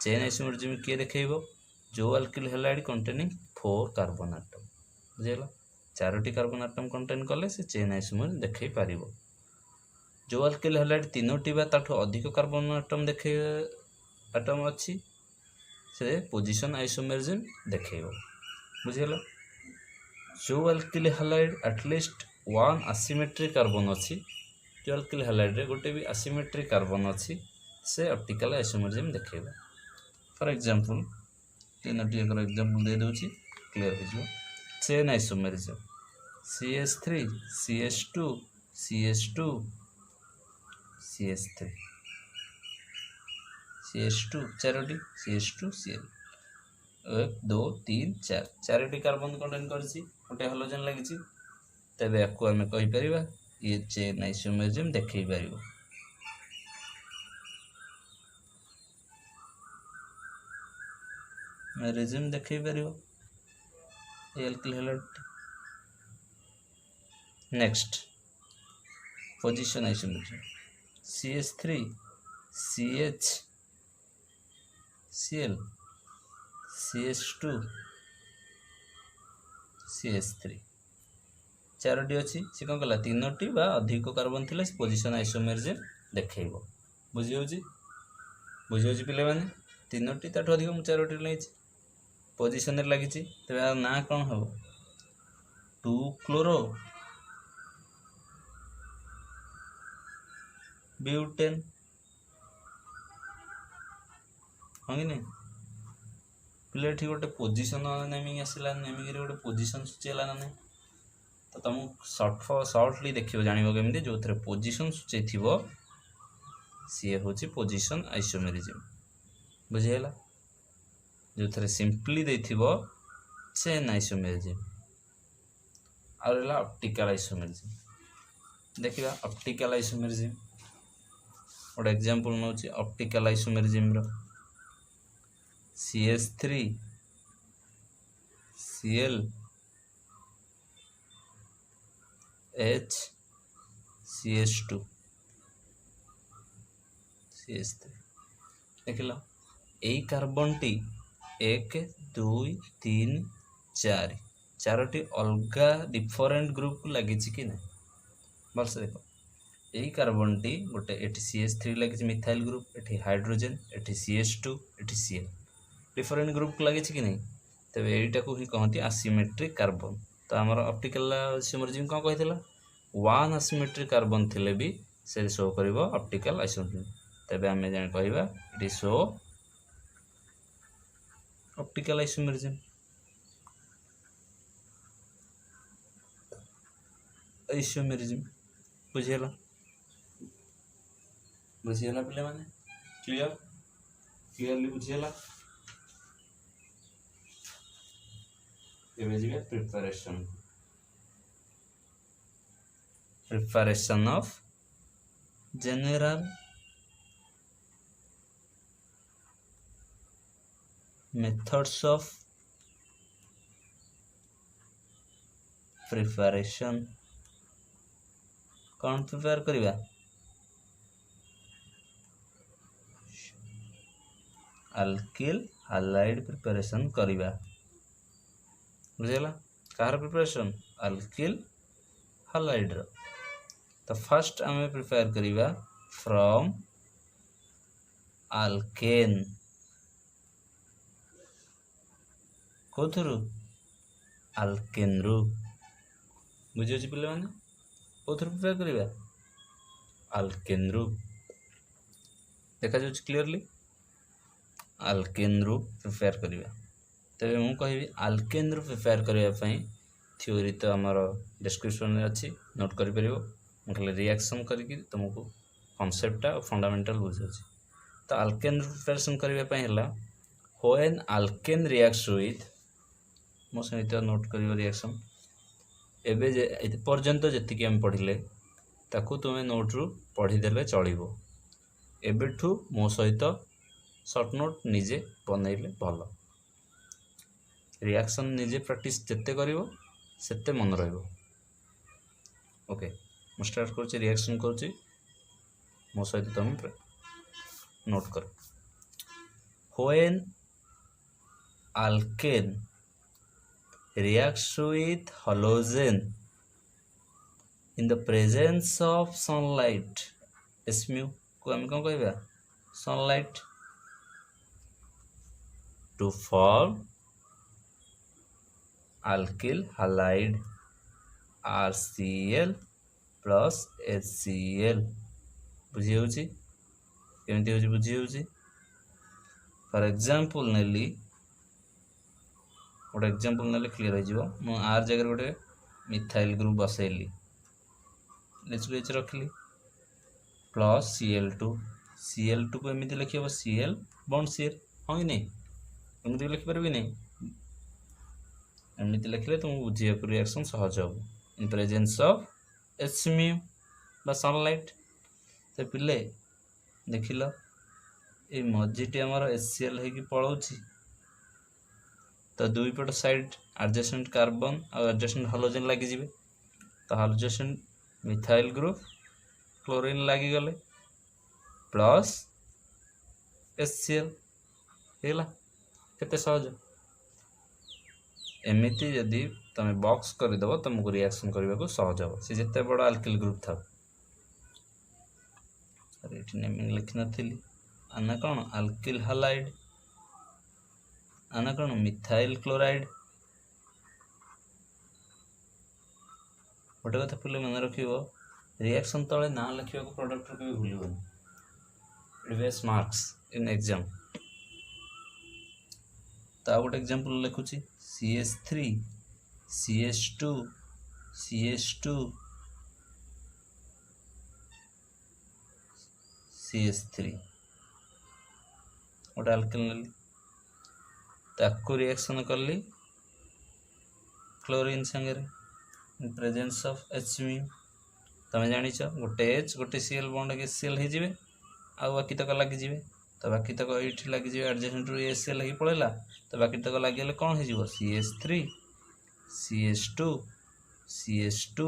चेन आइसोमेरिज्म किए देखो जो alkyl halide containing 4 carbon atom. बुझीगला। 4टी कार्बन आटम कंटेन कले से चेन आइसोमेरिज्म देखई पारिबो। जो अल्किल हैलाइड 3टी बा ताठो अधिक कार्बन आटम देखे आटम अच्छी से पोजिशन आइसोमेरिज्म देखो। बुझीगला। जो alkyl halide at least 1 asymmetric carbon अच्छी जो अल्किल हैलाइड रे गोटे भी एसिमेट्रिक कार्बन अच्छी से ऑप्टिकल आइसोमेरिज्म देखा। फॉर एग्जांपल 3टी एग्जांपल दे दूची क्लियर हो। Chain isomerism CH3 CH2 CH2 CH3 CH2 4टी CH2 Cl 1 2 3 4 4टी कार्बन कंटेन करछि गोटे हाइड्रोजन लागिछि। तबे याकू आमे कहि परिबा ये चेन आइसोमेरिज्म देखै परिबो। मेरिज्म देखै परिबो alkyl halide. Next position isomerism CH3 CH Cl CH2 CH3 4टी अच्छी सी कौन कला 3टी बा अधिक कार्बन थिले पोजीशन आइसोमेरिज्म देखैबो। बुझी होची पिले माने 3टी ताठो अधिक मु 4टी लैछि पोजीशन रे लागिछि। तबे आ ना कोन हो 2 क्लोरो ब्यूटेन हाँ कि नहीं पिले ठीक गोटे पोजिशन नेमिंग आसला नेमिंग गोटे पोजिशन सूचेला ना नहीं तो तुमको सर्टली देखिए जान केमी जो थे पोजिशन सूचे थी सी हूँ पोजिशन आइसोमेरिज्म। बुझीगला। जो थे सिंपली देथिबो चेन आइसोमेरिज्म आ रहा ऑप्टिकल आइसोमेरिज्म। देखिए ऑप्टिकल आइसोमेरिज्म गोटे एग्जांपल नौ ऑप्टिकल आइसोमेरिज्म रो CH3 Cl H CH2 CH3 देख लो यही कार्बन टी 1 2 3 4 4टी अलग डिफरेंट ग्रुप को लगी कि ना भलस देख यही कार्बन टी गोटे एटी CH3 लगी methyl group eighty hydrogen eighty CH2 eighty Cl different group को लगी कि नहीं तब यहीटा को ही कहती एसिमेट्रिक कार्बन। तो आमर ऑप्टिकल आइसोमेरिज्म कौन कही 1 एसिमेट्रिक कार्बन थिले भी से शो कर ऑप्टिकल आइसोमेरिज्म। तबे आमे जान कहबा it show optical isomerism. Isomerism बुझेला पिले माने क्लियरली बुझेला। Preparation of general methods of preparation कौन प्रिपेयर करिबा अल्किल हैलाइड प्रिपरेशन करिबा। बुझेला कार प्रिपरेशन अल्किल हैलाइड रो। तो फर्स्ट आमे प्रिपेयर करिबा फ्रॉम अल्केन कोथुरु अल्केन रु। बुझे पिले माने कोथुरु प्रिपेयर करिबा अल्केन रु। देखा जाउछ क्लियरली अल्केन रु प्रिपेयर करिबा। तबे मु कहबी अल्केन रु प्रिपेयर करिया पई थ्योरी तो हमर डिस्क्रिप्शन में अच्छी नोट करि परिबो। मु खाली रिएक्शन करके तुमको कॉन्सेप्टटा फंडामेंटल बुझाउछि। तो अल्केन प्रिपरेशन करिया पई हला व्हेन अल्केन रिएक्ट्स विथ मो सहित नोट करियो रिएक्शन एबे जे पर्यंत जतिक हम पढ़िले ताकू तुमे नोट रु पढ़ी देले चलिबो। एबेठू मो सहित सर्ट नोट निजे बनइले भल। रिएक्शन निजे प्रैक्टिस जिते करिवो सेते मन रहिबो। ओके मु स्टार्ट करूची रिएक्शन करूची मो सहित तुम नोट कर। When alkane reacts with halogen in the presence of sunlight, SMU को हम कौन कहबा sunlight, to form alkyl halide RCl plus HCl। बुझी होची केमती होची बुझी होची। फॉर एग्जांपल नेली गोटे एग्जांपल नेले क्लियर हो जिवो। मु आर जगह गोटे मिथाइल ग्रुप बसैली एच रखली प्लस Cl2 को एमती लिखिब Cl बॉन्ड Cl हाँ कि नहीं एमती लिखिपार भी नहीं। एमती लिखले तुम बुझे रिएक्शन सहज हो इन प्रेजेंस ऑफ HMU बा सनलाइट। तो पिले देखिल ये मझीटी आमर HCl होगी पलाउची तो दुई पट साइड एडजेसेंट कार्बन और एडजेसेंट हाइड्रोजन लगी जिवे तो हाइड्रोजन मिथाइल ग्रुप क्लोरीन लगी गले प्लस HCl हेला केते सहज। एमिति यदि तमे बॉक्स कर दबो तुमको रिएक्शन करबा को सहज हो से जते बड़ अल्किल ग्रुप था। अरे एठी नेमिंग लिख नथिली आना कोन अल्किल हैलाइड आना कौन मिथाइल क्लोराइड। गोटे कथा पिले मन रख रिएक्शन तले ना लिखा प्रोडक्ट भी भूल बेस मार्क्स इन एग्जाम। तो गोटे example लिखुची CH3 CH2 CH2 CH3 गोटे अल्किल नेली ताको रिएक्शन करली क्लोरीन संगे इन प्रेजेंस ऑफ HMU। तमें जानिछ गोटे H गोटे Cl बॉन्ड के Cl हो जिवे आ बाकी तक लगी जिवे तो बाकी तक ये लगी जिवे एडजेसेंट रू Cl लगी पड़ेला तो बाकी तक लगी गले कौन हो जिवो CH3 CH2 CH2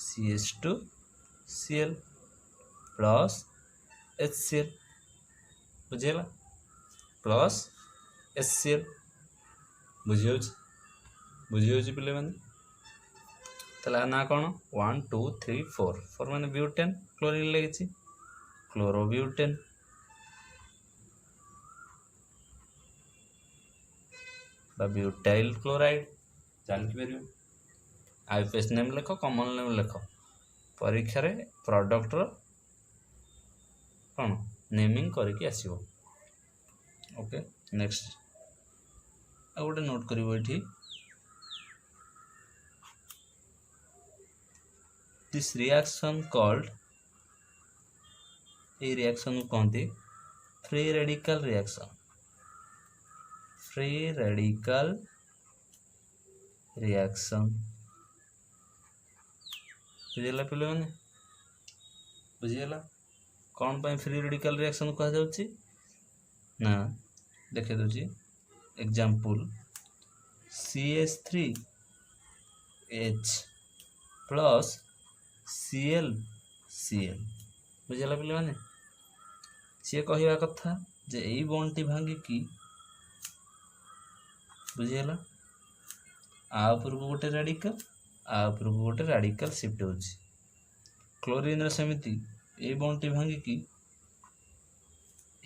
CH2 Cl plus HCl बुझेला प्लस HCl बुझी पिले मैंने तला ना कौन 1 2 3 4 मैंने ब्यूटेन क्लोरीन लगी क्लोरोब्यूटेन ब्यूटाइल क्लोराइड जान पार आईपीएस नेम लिख कॉमन नेम लिख परीक्षा रे प्रोडक्ट रो कौन नेमिंग करके आसीबो। ओके नेक्स्ट आ गोटे नोट करिवो एठी this reaction called a reaction को कहते free radical reaction. Free radical reaction बुझेला पिले माने बुझेला कौन पाई फ्री रेडिकल रिएक्शन कहा जाउची ना देखे दोची एग्जांपल CH3H प्लस Cl बुझेला पिले माने सी कहवा कथा जे यही बॉन्ड भांगी की बुझेला आ ऊपर को गोटे रेडिकल आ ऊपर को गोटे रेडिकल शिफ्ट होची क्लोरीन सेमिति ए बॉन्ड भांगी की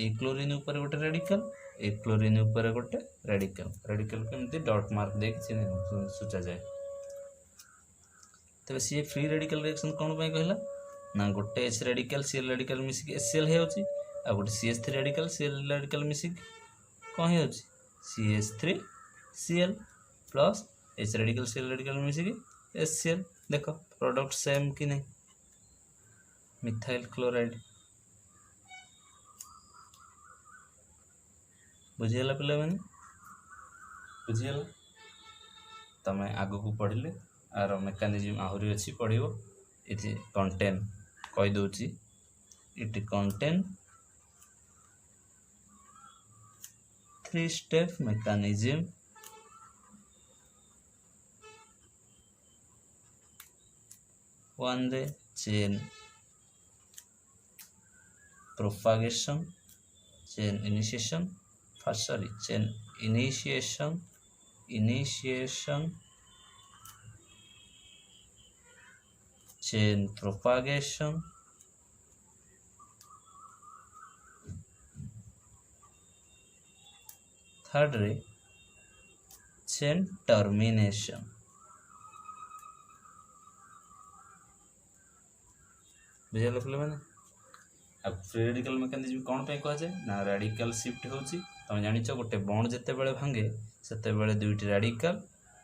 ए क्लोरीन ऊपर गोटे रेडिकल ए क्लोरीन ऊपर गोटे रेडिकल केमती डॉट मार्क दे सूचा जाए। तबे सी फ्री रेडिकल रिएक्शन कौन पाई कहला ना गोटे H रेडिकल Cl रेडिकल मिसिक HCl होउची आ गोटे CH3 रेडिकल Cl रेडिकल मिसिक कौन होउची CH3Cl plus H radical Cl radical मिसिक HCl। देखो प्रोडक्ट सेम कि नहीं मिथाइल क्लोराइड बुझीगला पिला मैंने बुझीगला तमें आग को पढ़ले आर मेकानिज्म आहरी अच्छी पढ़ो ये contain कहीदे it contain 3-step mechanism one रे chain propagation chain initiation chain initiation chain propagation third रे chain termination बुझे पे मैंने अब फ्री रेडिकल मेकानिज्म कौन पे कह जाए ना रेडिकल शिफ्ट होची तुम जानिच गोटे बॉन्ड जिते बेले भांगे सेते बेले दुईटी रेडिकल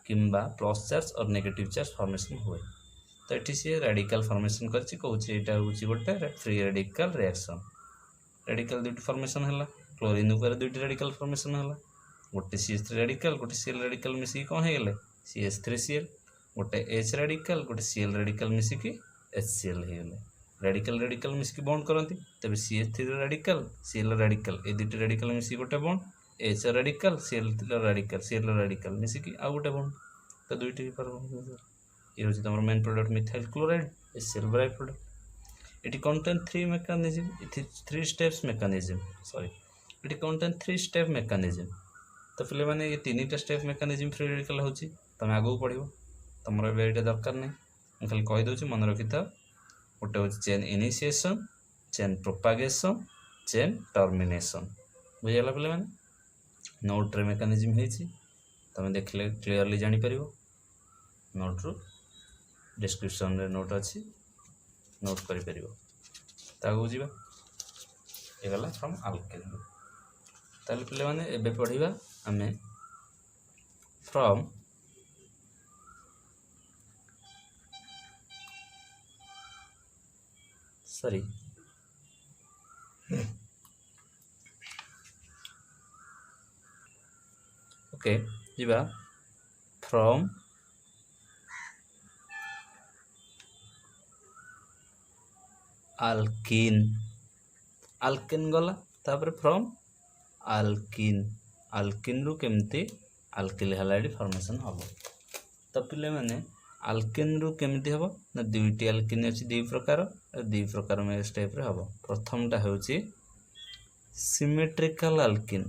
किंबा प्लस चार्ज और नेगेटिव चार्ज फॉर्मेशन हुए तो ये सी रेडिकल फॉर्मेशन करछि कहूछि एटा होछि गोटे फ्री रेडिकल रिएक्शन रेडिकल दुईटी फॉर्मेशन हला क्लोरीन ऊपर दुईटी रेडिकल फॉर्मेशन हला गोटे CH3 रेडिकल गोटे Cl रेडिकल मिसिकी कौन हो गले CH3Cl गोटे H रेडिकल गोटे Cl रेडिकल मिसिकी HCl हो गले रेडिकल रेडिकल मिसिकी बॉन्ड करती तबे CH3 रेडिकल Cl रेडिकल ए दुईटी रेडिकल मिसिकी गोटे bond H radical Cl radical मिसिकी आ गोटे बॉन्ड तो दुईटी ये हूँ तुम main product methyl chloride HCl by product it contain 3 mechanism 3 steps mechanism sorry it contain 3 step mechanism तो पे मैंने ये 3टा स्टेप मेकानिज्म फ्री रेडिकल होची तुम आगू पढ़ो तुम ये दरकार नहीं खाली कहीदे मन रखी था गोटे हूँ chain initiation chain propagation chain termination बुझेगा पे मैंने नोट रे मेकानिज्म होती तुम देखले क्लीयरली जापर नोट रू डिस्क्रिप्शन रे नोट अच्छी नोट कर गला फ्रॉम अल्केन ताले पे मैंने एबे पढ़िबा आमे फ्रॉम सॉरी ओके जीवा फ्रॉम अल्किन अल्किन गला तापर फ्रॉम अल्किन अल्किन रु केमती अल्किल हैलाइड फॉर्मेशन हम तो पिले माने अल्किन रु केमती हम ना दुईटी अल्किन अच्छी दुई प्रकार में स्टेप रे हम प्रथमटा होची सिमेट्रिकल अल्किन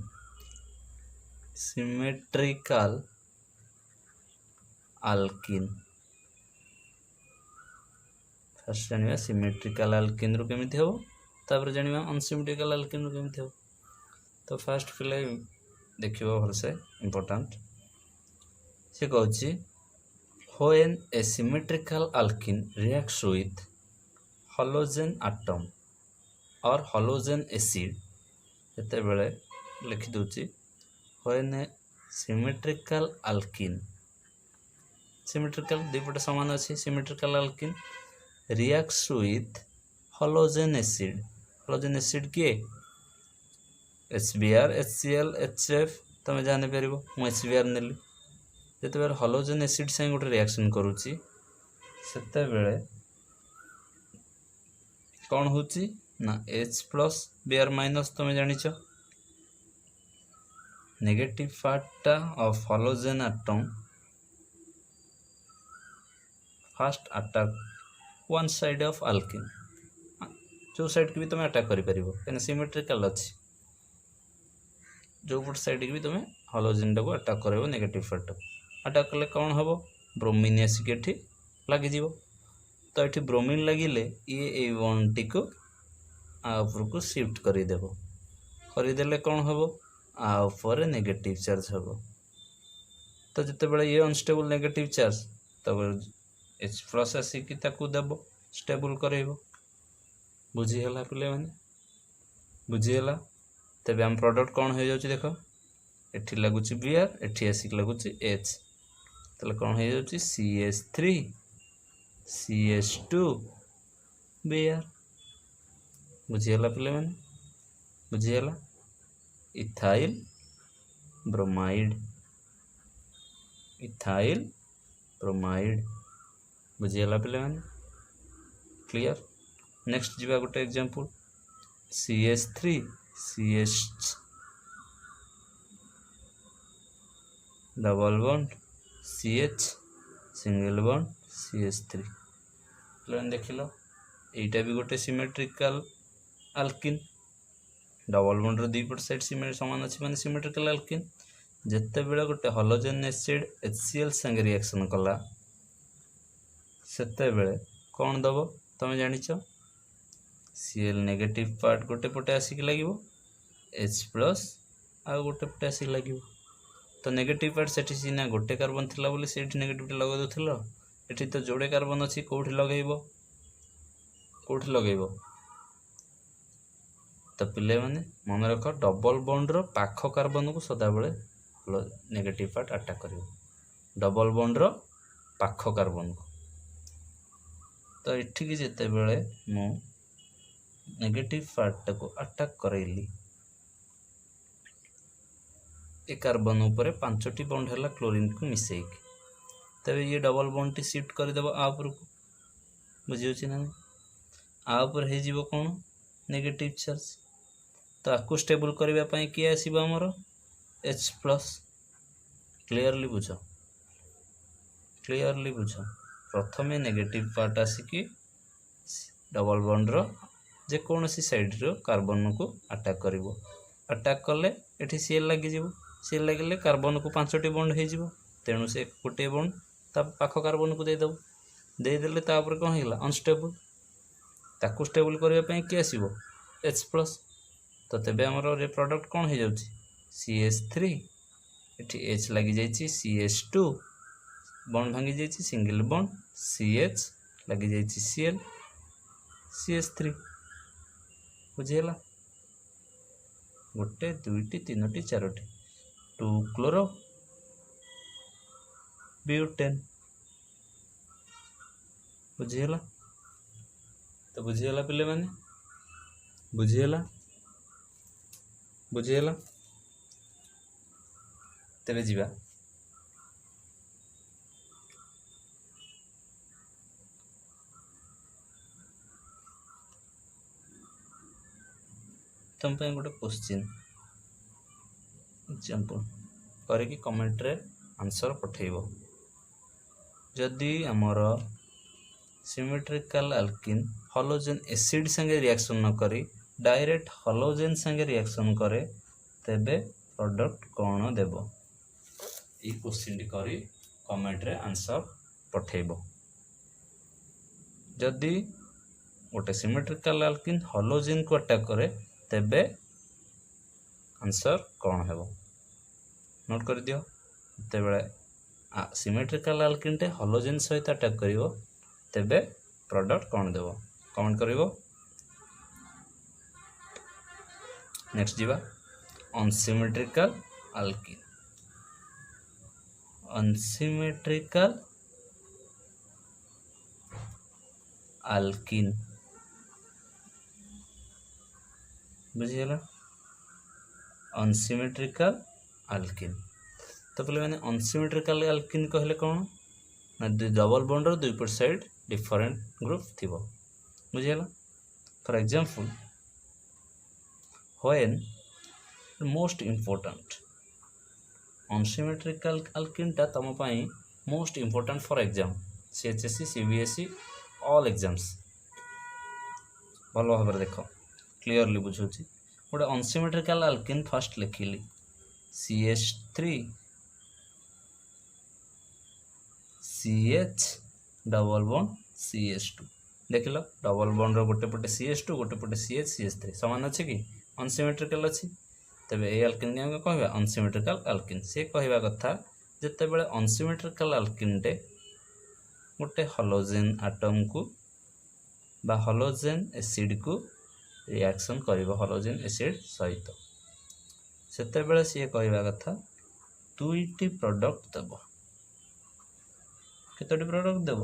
फर्स्ट जानिबा सिमेट्रिकल अल्किन रु केमती हम तापर जानिबा अनसिमेट्रिकल अल्किन रु केमती हम तो फर्स्ट पिले देखिबो भलसे इंपोर्टेंट से कहूची when a symmetrical alkene reacts with halogen atom or halogen acid जते बेले लिखि दोची when a symmetrical alkene symmetrical दुईपटे समान अच्छी symmetrical alkene reacts with halogen acid किए HBr HCl HF तुम जानी पार मुझे HBr नेली जिते बेले हलोजेन एसिड से गोटे रिएक्शन करुच्ची सेते बेले कौन होची ना H+Br- तुम जानिच नेगेटिव पार्टा of halogen atom first attack one side of alkene जो साइड की भी तुम अटैक कर पारिबो कने सिमेट्रिकल अछि जो पट साइड की भी तुम हलोजेन टाको अटैक करबो नेगेटिव पार्ट अटैक कले कौन हम ब्रोमीन आसिक एठी लगी तो ये ब्रोमीन लगिले ये बॉन्ड को आपर को शिफ्ट करदेले कौन हम आपर नेगेटिव चार्ज हम तो जिते बड़े ये अनस्टेबल नेगेटिव चार्ज तब H+ आसिक देव स्टेबल कर बुझीगला पे मैंने बुझीगला तेज आम प्रोडक्ट कौन हो जाऊँ देख एठी लगुच Br एठी आसिक लगुच H तो कौन हो जाऊँ CH3 CH2 Br बुझीगला पे मैंने बुझीगला इथाइल ब्रोमाइड बुझीगला पे मैंने क्लियर नेक्स्ट जीवा गोटे example CH3 CH double bond CH single bond CH3 देख लो यहीटा भी गोटे सिमेट्रिकल आल्किन डबल बॉन्ड दुई पट साइड समान अच्छी माने सिमेट्रिकल आल्किन जिते बेले गोटे हाइड्रोजन एसिड HCl संगे रिएक्शन कला सेते बेले कौन दब तुम जानिच Cl नेगेटिव पार्ट गोटे पटे आसिक लगे H प्लस आ गोटे पटे आसिक लगे तो नेगेटिव पार्ट से सीना गोटे कार्बन थिला बोली से नेगेटिव लगे दूल ये तो जोड़े कार्बन अच्छी कौटी लगेब तो पिले माने मन रख डबल बॉन्ड रो पाख कार्बन को सदा बेले नेगेटिव पार्ट अटैक कर डबल बॉन्ड रो पाख कार्बन को तो ये जिते बेले मु नेगेटिव पार्ट को अटैक करैली ए कार्बन उपरे 5टी बॉन्ड है क्लोरीन को मिसेक तबे ये डबल बॉन्ड टी शिफ्ट करदेव आपर को बुझे ना आपर हो कौन नेगेटिव चार्ज तो आपको स्टेबल करने किए आसब आमर H प्लस क्लियरली बुझ प्रथमे नेगेटिव पार्ट आसिकी डबल बॉन्ड रो जे कौन सी साइड रो कार्बन को अटैक करिवो अटैक कले एठी Cl लगे कार्बन को 5टी बॉन्ड हो तेणु से गोटे बॉन्ड ता पाख कार्बन को देदेले तापर कौन होगा अनस्टेबल ताकू स्टेबल करने किए आसब H प्लस तो तेबे आमर प्रोडक्ट कौन हो जाउची CH3 एठी H लगी जाइची CH2 बॉन्ड भांगी जाइची सिंगल बॉन्ड CH लगी जाइची Cl CH3 बुझीगला गोटे दुईटी तीनोटी चारोटी 2 क्लोरो ब्यूटेन बुझीगला तो बुझीगला पिले माने बुझीगला तेरे जीवा तुम पे गोटे क्वेश्चन एग्जांपल करके कमेंट रे आंसर पठेबो जदि आमर सिमेट्रिकल आल्किन हाइड्रोजन एसिड संगे रिएक्शन न करी डायरेक्ट हाइड्रोजन संगे रिएक्शन करे तेबे प्रोडक्ट कौन देव ये क्वेश्चन टी करी कमेंट रे आंसर पठेबो जदि गोटे सिमेट्रिकल आल्किन हाइड्रोजन को अटैक करे तेबे आंसर कौन है नोट कर दियो तेबे सिमेट्रिकल आल्किन टे हाइड्रोजन सहित अटैक करिवो तेबे प्रोडक्ट कौन देव कमेंट करिवो नेक्स्ट जीवा अनसिमेट्रिकल आल्किन अनसिमेट्रिकल आल्किन बुझीगला अनसिमेट्रिकल आल्किन तो पहले मैंने अनसिमेट्रिकल आल्किन कहले कौन ना डबल बॉन्ड रो दुई पट साइड डिफरेंट ग्रुप थिबो बुझीगला for example when most important unsymmetrical alkene टा तम पई most important for exam CHSE CBSE all exams भल भाव देख क्लियरली बुझुची गोटे अनसिमेट्रिकल आल्किन फर्स्ट लिखिली CH3 CH double bond CH2 देख लो डबल बॉन्ड रो गोटे पटे CH2 गोटे पटे CH CH3 समान अच्छे कि अनसिमेट्रिकल अच्छी तेबे ए आल्किन के कहबा अनसिमेट्रिकल आल्किन से कहबा कथा जते बेले अनसिमेट्रिकल आल्किन टे गोटे हाइड्रोजन एटम को बा हाइड्रोजन एसिड को रिएक्शन करिवो हाइड्रोजन एसिड सहित सेते बेले सी कहबा कथा दुईटी प्रोडक्ट देव केतोटी प्रोडक्ट देव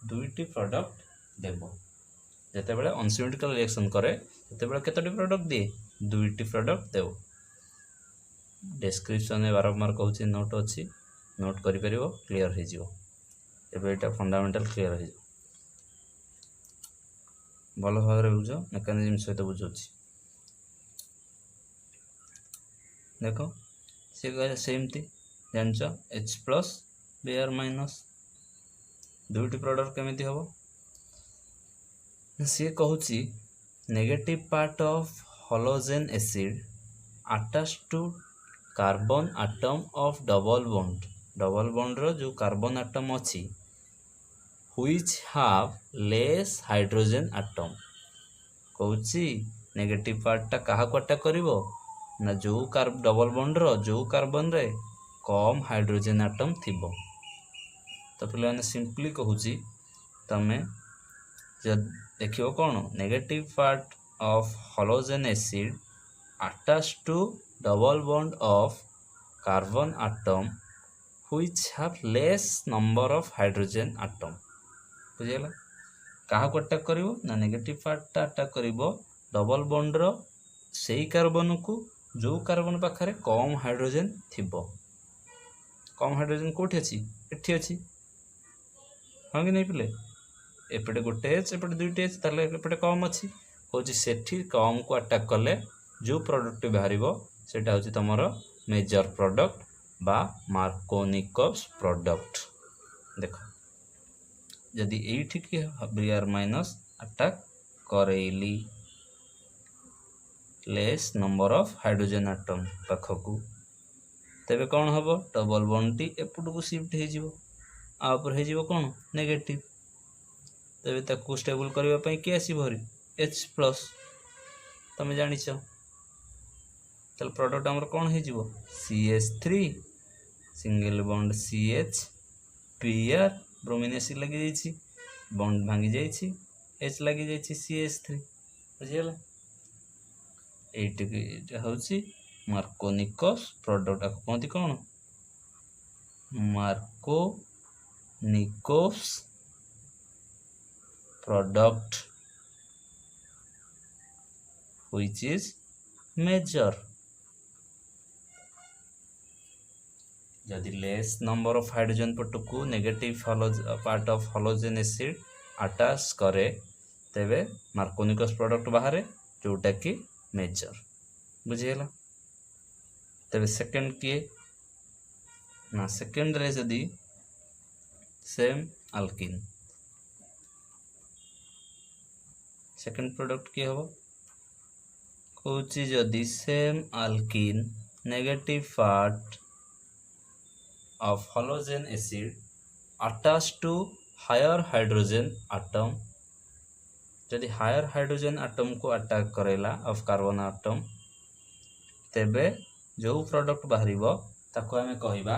दुईटी प्रोडक्ट देव जेते बेले अनसिमेट्रिकल रिएक्शन करे सेते बेले केतोटी प्रोडक्ट दिए दुईटी प्रोडक्ट देव डिस्क्रिप्शन में बारंबार कहूँ नोट अच्छी नोट करि परिबो क्लियर हो एटा फंडामेंटल क्लियर हो भल भाव बुझ मेकानिज्म सहित बुझे। देख सी कह सेमती जानच H प्लस Br माइनस दुईटी प्रोडक्ट केमिति हम सी कहूँ negative part of halogen acid attach to carbon atom of double bond रो जो कार्बन आटम अच्छी which have less hydrogen atom कहूँ नेगेटिव पार्टा क्या अटैक करिवो ना जो डबल बॉन्ड रो जो कार्बन रे कम हाइड्रोजन आटम थिबो। तो पे सिंपली कहूँ तमें जब देखियो कौन negative part of halogen acid attach to double bond of carbon atom which have less number of hydrogen atom बुझेगा क्या अटैक करिवो ना नेगेटिव पार्टा अटैक करिवो डबल बॉन्ड रो सेई कार्बन को जो कार्बन पाखरे कम हाइड्रोजन थिबो। कम हाइड्रोजन कोठी अछि एठी अछि हाँ कि नहीं पिले एपटे गोटे एच एपटे दुईटे एच ताले एपटे कम अच्छी हूँ सेठी कम को अटैक कले जो प्रोडक्ट बाहर सेटा हूँ तुम मेजर प्रोडक्ट बा मार्कोनिकस प्रोडक्ट। देख जदि एठी की Br माइनस अटैक करेली less number of hydrogen atom पाखकू तेबे कौन हम डबल बॉन्ड टी एपट को शिफ्ट हो कौन नेगेटिव तेबे ताकू स्टेबल करबा पई के आसीबो H प्लस तुम जानिछ तल प्रोडक्ट हमर कौन हो जिवो CH3 single bond CH Br bromine acid लगी जाइछि बॉन्ड भांगी जाइछि H लगी जाइछि CH3 बुझियला एटा होछि मार्कोनिकस प्रोडक्ट आपको कहती कौन Markovnikov's product which is major जदि लेस नंबर ऑफ हाइड्रोजन पटकू negative part of halogen acid attach करे तेबे मार्कोनिकस प्रोडक्ट बाहर जोटा कि मेजर बुझीगला। तेबे सेकेंड किए ना सेकेंड रे जदि सेम अल्किन सेकेंड प्रोडक्ट किए हम कहूँ जदि same alkene negative part of halogen acid attach to higher hydrogen atom जदि हायर हाइड्रोजन आटम को अटैक करेला ऑफ कार्बन आटम तेबे जो प्रोडक्ट बाहर ताको आमे कहिबा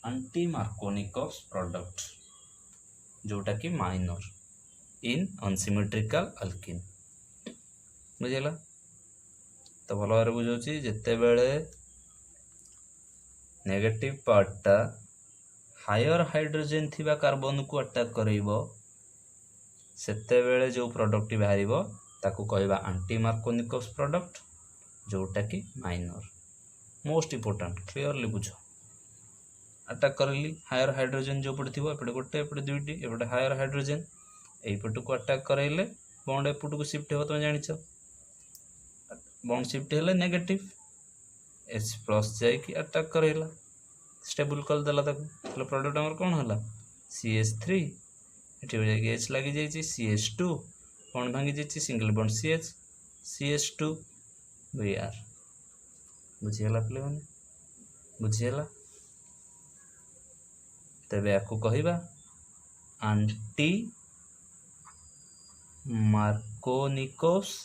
एंटी मार्कोनिकस प्रोडक्ट जोटा कि माइनर इन अनसिमेट्रिकल अल्किन बुझेला। तो भल भाव बुझे जिते बेले नेगेटिव पार्टा हायर हाइड्रोजन थिबा कार्बन को अटैक करेइबो सेते बेले जो प्रोडक्ट बाहर ताकू कहबा एंटी मार्कोनिकस प्रोडक्ट जोटा कि माइनर। मोस्ट इंपोर्टेंट क्लियरली बुझ अटैक करली हायर हाइड्रोजन जो पड़े थी एपटे गोटे एपटे दुईटी एपटे हायर हाइड्रोजन एपट को अटैक कराइले बॉन्ड एपट को शिफ्ट हो तुम जानिछ बॉन्ड शिफ्ट हेले नेगेटिव H प्लस जाइए अटैक कराइला स्टेबल कर देला ताको प्रोडक्ट हमर कौन होला CH3 एठी जाइए H लगी जाइए CH2 बॉन्ड भांगी जाइए single bond CH CH2 Br बुझीगला पे मैंने बुझीगला। तेबे आपको कहबा anti Markovnikov's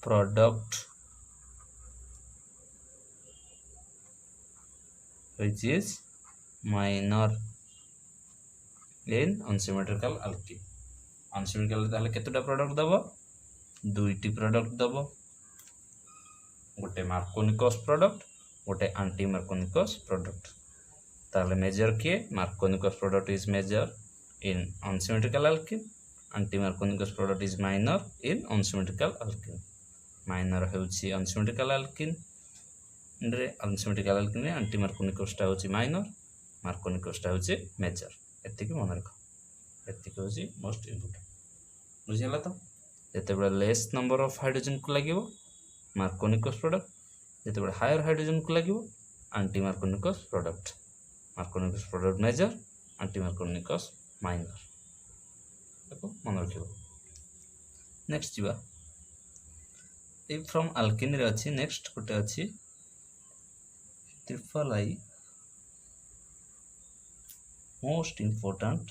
product which is minor in unsymmetrical alkene unsymmetrical ताले केतोटा प्रोडक्ट दबो दुईटी प्रोडक्ट दबो गोटे मार्कोनिकस प्रोडक्ट गोटे एंटी मार्कोनिकस प्रोडक्ट ताले मेजर किए Markovnikov's product is major in unsymmetrical alkene anti Markovnikov's product is minor in unsymmetrical alkene minor होउछि unsymmetrical alkene रे unsymmetrical alkene रे एंटी मार्कोनिकसटा होउछि माइनर मार्कोनिकसटा होउछि मेजर एतिकी मन रख एतिकी होउछि मोस्ट इंपोर्टेंट बुझियला। तो जितेबाला लेस नंबर ऑफ हाइड्रोजन को लगे मार्कोनिकस प्रोडक्ट, जितेबाला हायर हाइड्रोजन को लगे anti Markovnikov's product. Markovnikov's product major, anti Markovnikov's minor. देखो मन रखियो। नेक्स्ट जीवा ए फ्रॉम अल्किन रे अछि। नेक्स्ट गोटे अछि triple I most important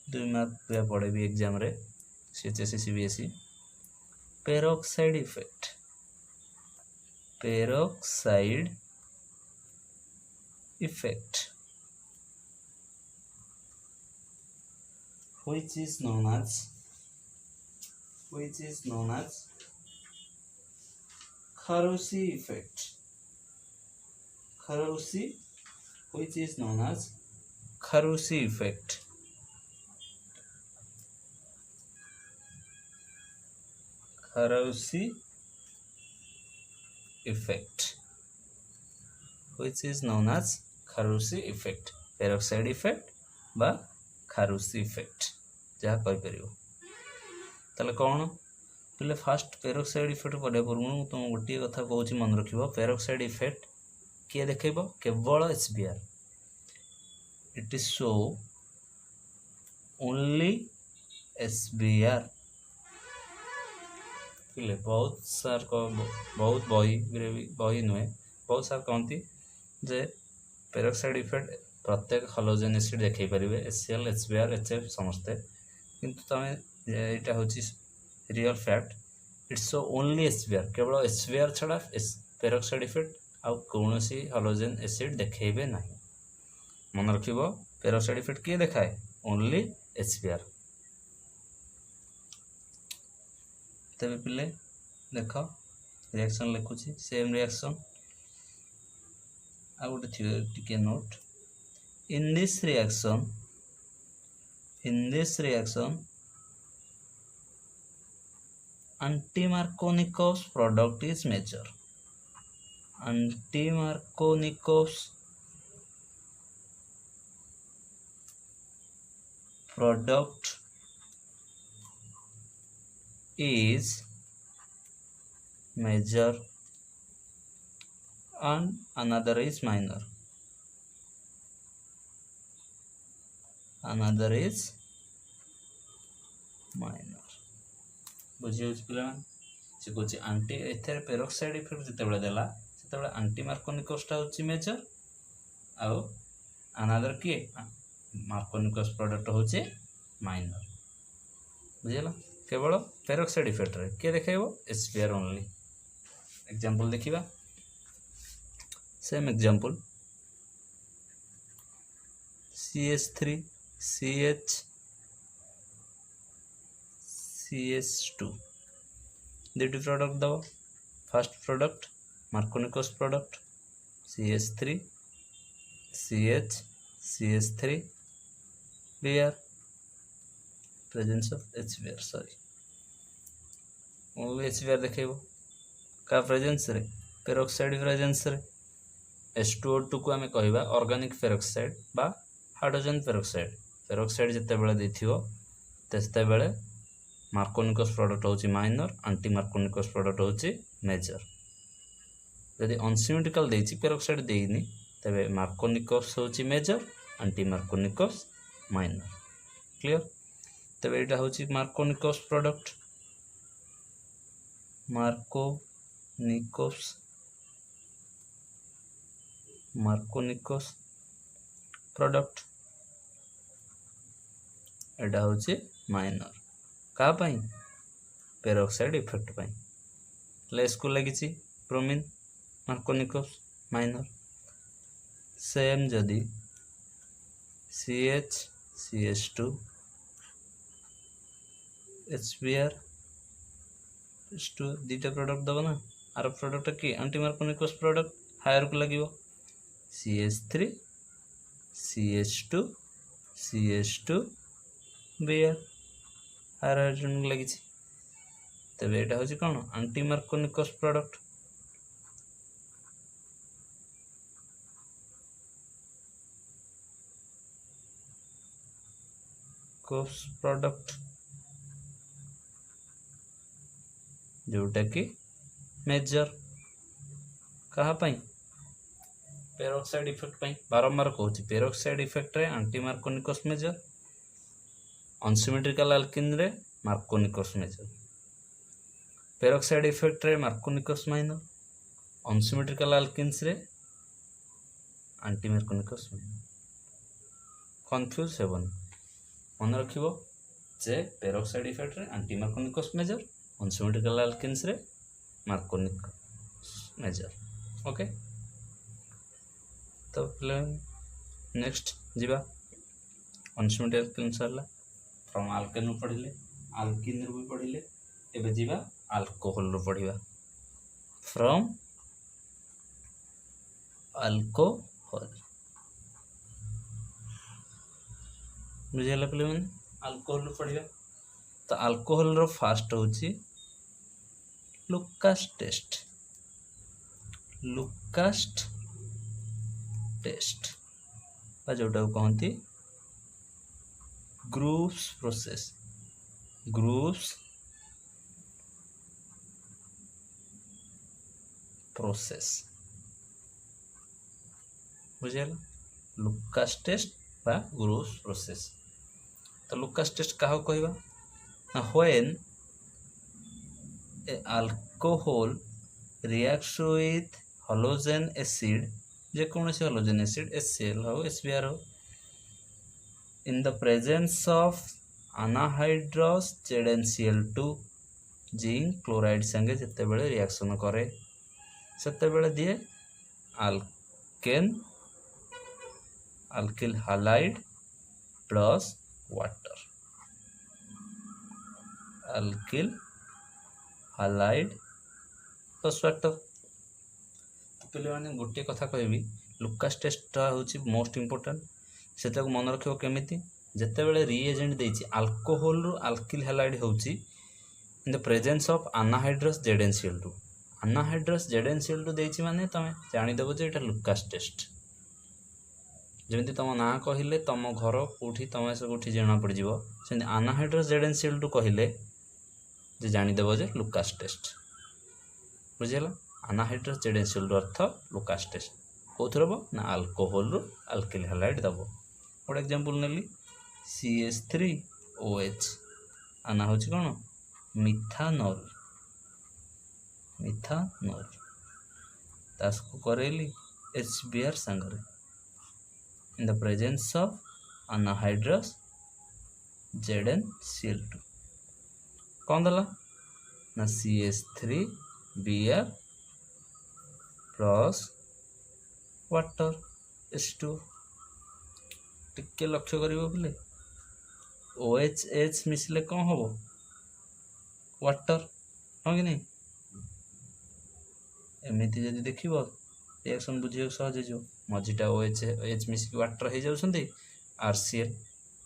2 mark पे पड़े भी एग्जाम रे CHSC CBSE. Peroxide effect, peroxide effect which is known as Kharoshi effect. Kharoshi, which is known as Kharoshi effect. Kharoshi effect, which is known as Kharoshi effect, peroxide effect बा Kharoshi effect जहाँ कहीपर। ताले कौन पे fast peroxide effect पढ़ा पूर्व तुम गोटे कथा कौच मन रख। पेरोक्साइड इफेक्ट किए देख केवल HBR, it is show only HBR. बहुत सार बहुत बही नुहे बहुत सार कहती जे पेरोक्साइड इफेक्ट प्रत्येक हाइड्रोजन एसिड देखई पारे HCl HBr HF समस्ते, किंतु तमें यहाँ हूँ real fact it's so only HBr, केवल HBr छड़ा पेरोक्साइड इफेक्ट आउ कौन सी हाइड्रोजन एसिड देखेबे ना। मन रख पेरोक्साइड इफेक्ट किए देखाए ओनली HBr। तबे पिले देख रिएक्शन लिखुची सेम रिएक्शन आ गोटे टिके note in this reaction anti-Markovnikov's product is major. Anti-Markovnikov's product is major and another is minor. Another is minor. बुझे पे से कौन आंटी एथेर पेरोक्साइड इफेक्ट जिते देला से आंटी मार्कोनिकसटा हूँ मेजर आउ अनादर किए मार्कोनिकस प्रोडक्ट हूँ माइनर। बुझेगा केवल पेरोक्साइड इफेक्ट रे किए देखेबो HBr ओनली। एग्जांपल देखिबा सेम एग्जांपल CH3 CH2 दुटी प्रोडक्ट दब। First product Markovnikov's product CH3 CH3 Br presence of HBr sorry only HBr देखेबो का प्रेजेंस रे पेरोक्साइड प्रेजेंस रे। H2O2 को आम कहवा ऑर्गेनिक पेरोक्साइड बा हाइड्रोजन पेरोक्साइड। पेरोक्साइड जिते बेले देथिबो तेते बेले मार्कोनिकस प्रोडक्ट हूँ माइनर, आंटी मार्कोनिकस प्रोडक्ट हूँ मेजर। यदि अनसिमेट्रिकल देछि पेरोक्साइड देइनी तबे मार्कोनिकस हूँ मेजर, आंटी मार्कोनिकस माइनर। क्लियर तबे एटा हूँ मार्कोनिकस प्रोडक्ट। मार्कोनिकस प्रोडक्ट एटा हूँ माइनर का पाई पेरोक्साइड इफेक्ट पाई। लेस को लगी ब्रोमीन मार्कोनिकस माइनर। सेम जदि CH2 HBr दीटा प्रोडक्ट दब ना आर प्रोडक्ट कि आंटी मार्कोनिकस प्रोडक्ट हायर को लगे CH3 CH2 Br higher hydrogen लगी। तबे एटा हूँ कौन आंटी मार्कोनिकस प्रोडक्ट। प्रोडक्ट जोटा कि मेजर कहा पाई पेरोक्साइड इफेक्ट पाई बारंबार कहूँ पेरोक्साइड इफेक्ट रे एंटी मार्कोनिकस मेजर अनसिमेट्रिकल आल्किन रे मार्कोनिकस मेजर पेरोक्साइड इफेक्ट रे मार्कोनिकस माइनर अनसिमेट्रिकल आल्किन्स रे anti Markovnikov's minor confuse Hepburn मन रखिबो जे पेरोक्साइड इफेक्ट रे एंटी मार्कोनिकस मेजर अनसिमेट्रिकल आल्किन्स रे मार्कोनिकस मेजर ओके। तो नेक्स्ट जीवा अनसिमेट्रिकल आल्किन सरला फ्रॉम आल्केन रू पढ़िले आल्किन रू भी पढ़िले एबे जीवा अल्कोहल रू पढ़िबा फ्रॉम अल्कोहल बुझिला पे मैंने अल्कोहल रू पढ़िबा। तो अल्कोहल रो फास्ट होची लुकास टेस्ट जोटा कहती ग्रुप्स प्रोसेस बुझेगा लुकास टेस्ट बा ग्रुप्स प्रोसेस। तो लुकास टेस्ट क्या कहवा ना when a alcohol reacts with halogen acid जेकोसी हलोजेन एसिड HCl हो HBr हो in the presence of anhydrous ZnCl2 zinc chloride संगे जिते बड़े रिएक्शन करे सेते बड़े दिए alkyl halide plus water alkyl halide plus water. पे मैंने गोटे कथा कहबी लुकास टेस्टा हूँ मोस्ट इम्पोर्टाट से मन रखियो केमिति जिते बड़े रिएजेंट देछि अल्कोहल रु अल्किल हालाइड होछि in the presence of anhydrous ZnCl2 anhydrous ZnCl2 देछि माने तमे जानिदेव जे एटा लुकास टेस्ट जमी तुम ना कहले तुम घर कौटी तुम से कौटी जना पड़ से अनाहाइड्रस ZnCl2 कहले जे जानिदेव जे लुकास टेस्ट बुझेगा अनाहाइड्रस ZnCl2 अर्थ लुकास टेस्ट कौन हम ना अल्कोहल रु अल्किल हालाइड दब गोटे एग्जांपल नेली CH3OH आना हूँ कौन मिथानॉल तासको करेली HBr संगरे in the presence of anhydrous ZnCl2 कौन दला ना CH3Br प्लस वाटर H2 टिके लक्ष्य करिवो बोले OH मिसले कौन हम वाटर हाँ कि नहीं एमती जदि देख रिएक्शन बुझे सहज हो मझीटा OH मिसिक वाटर हो जाती RCl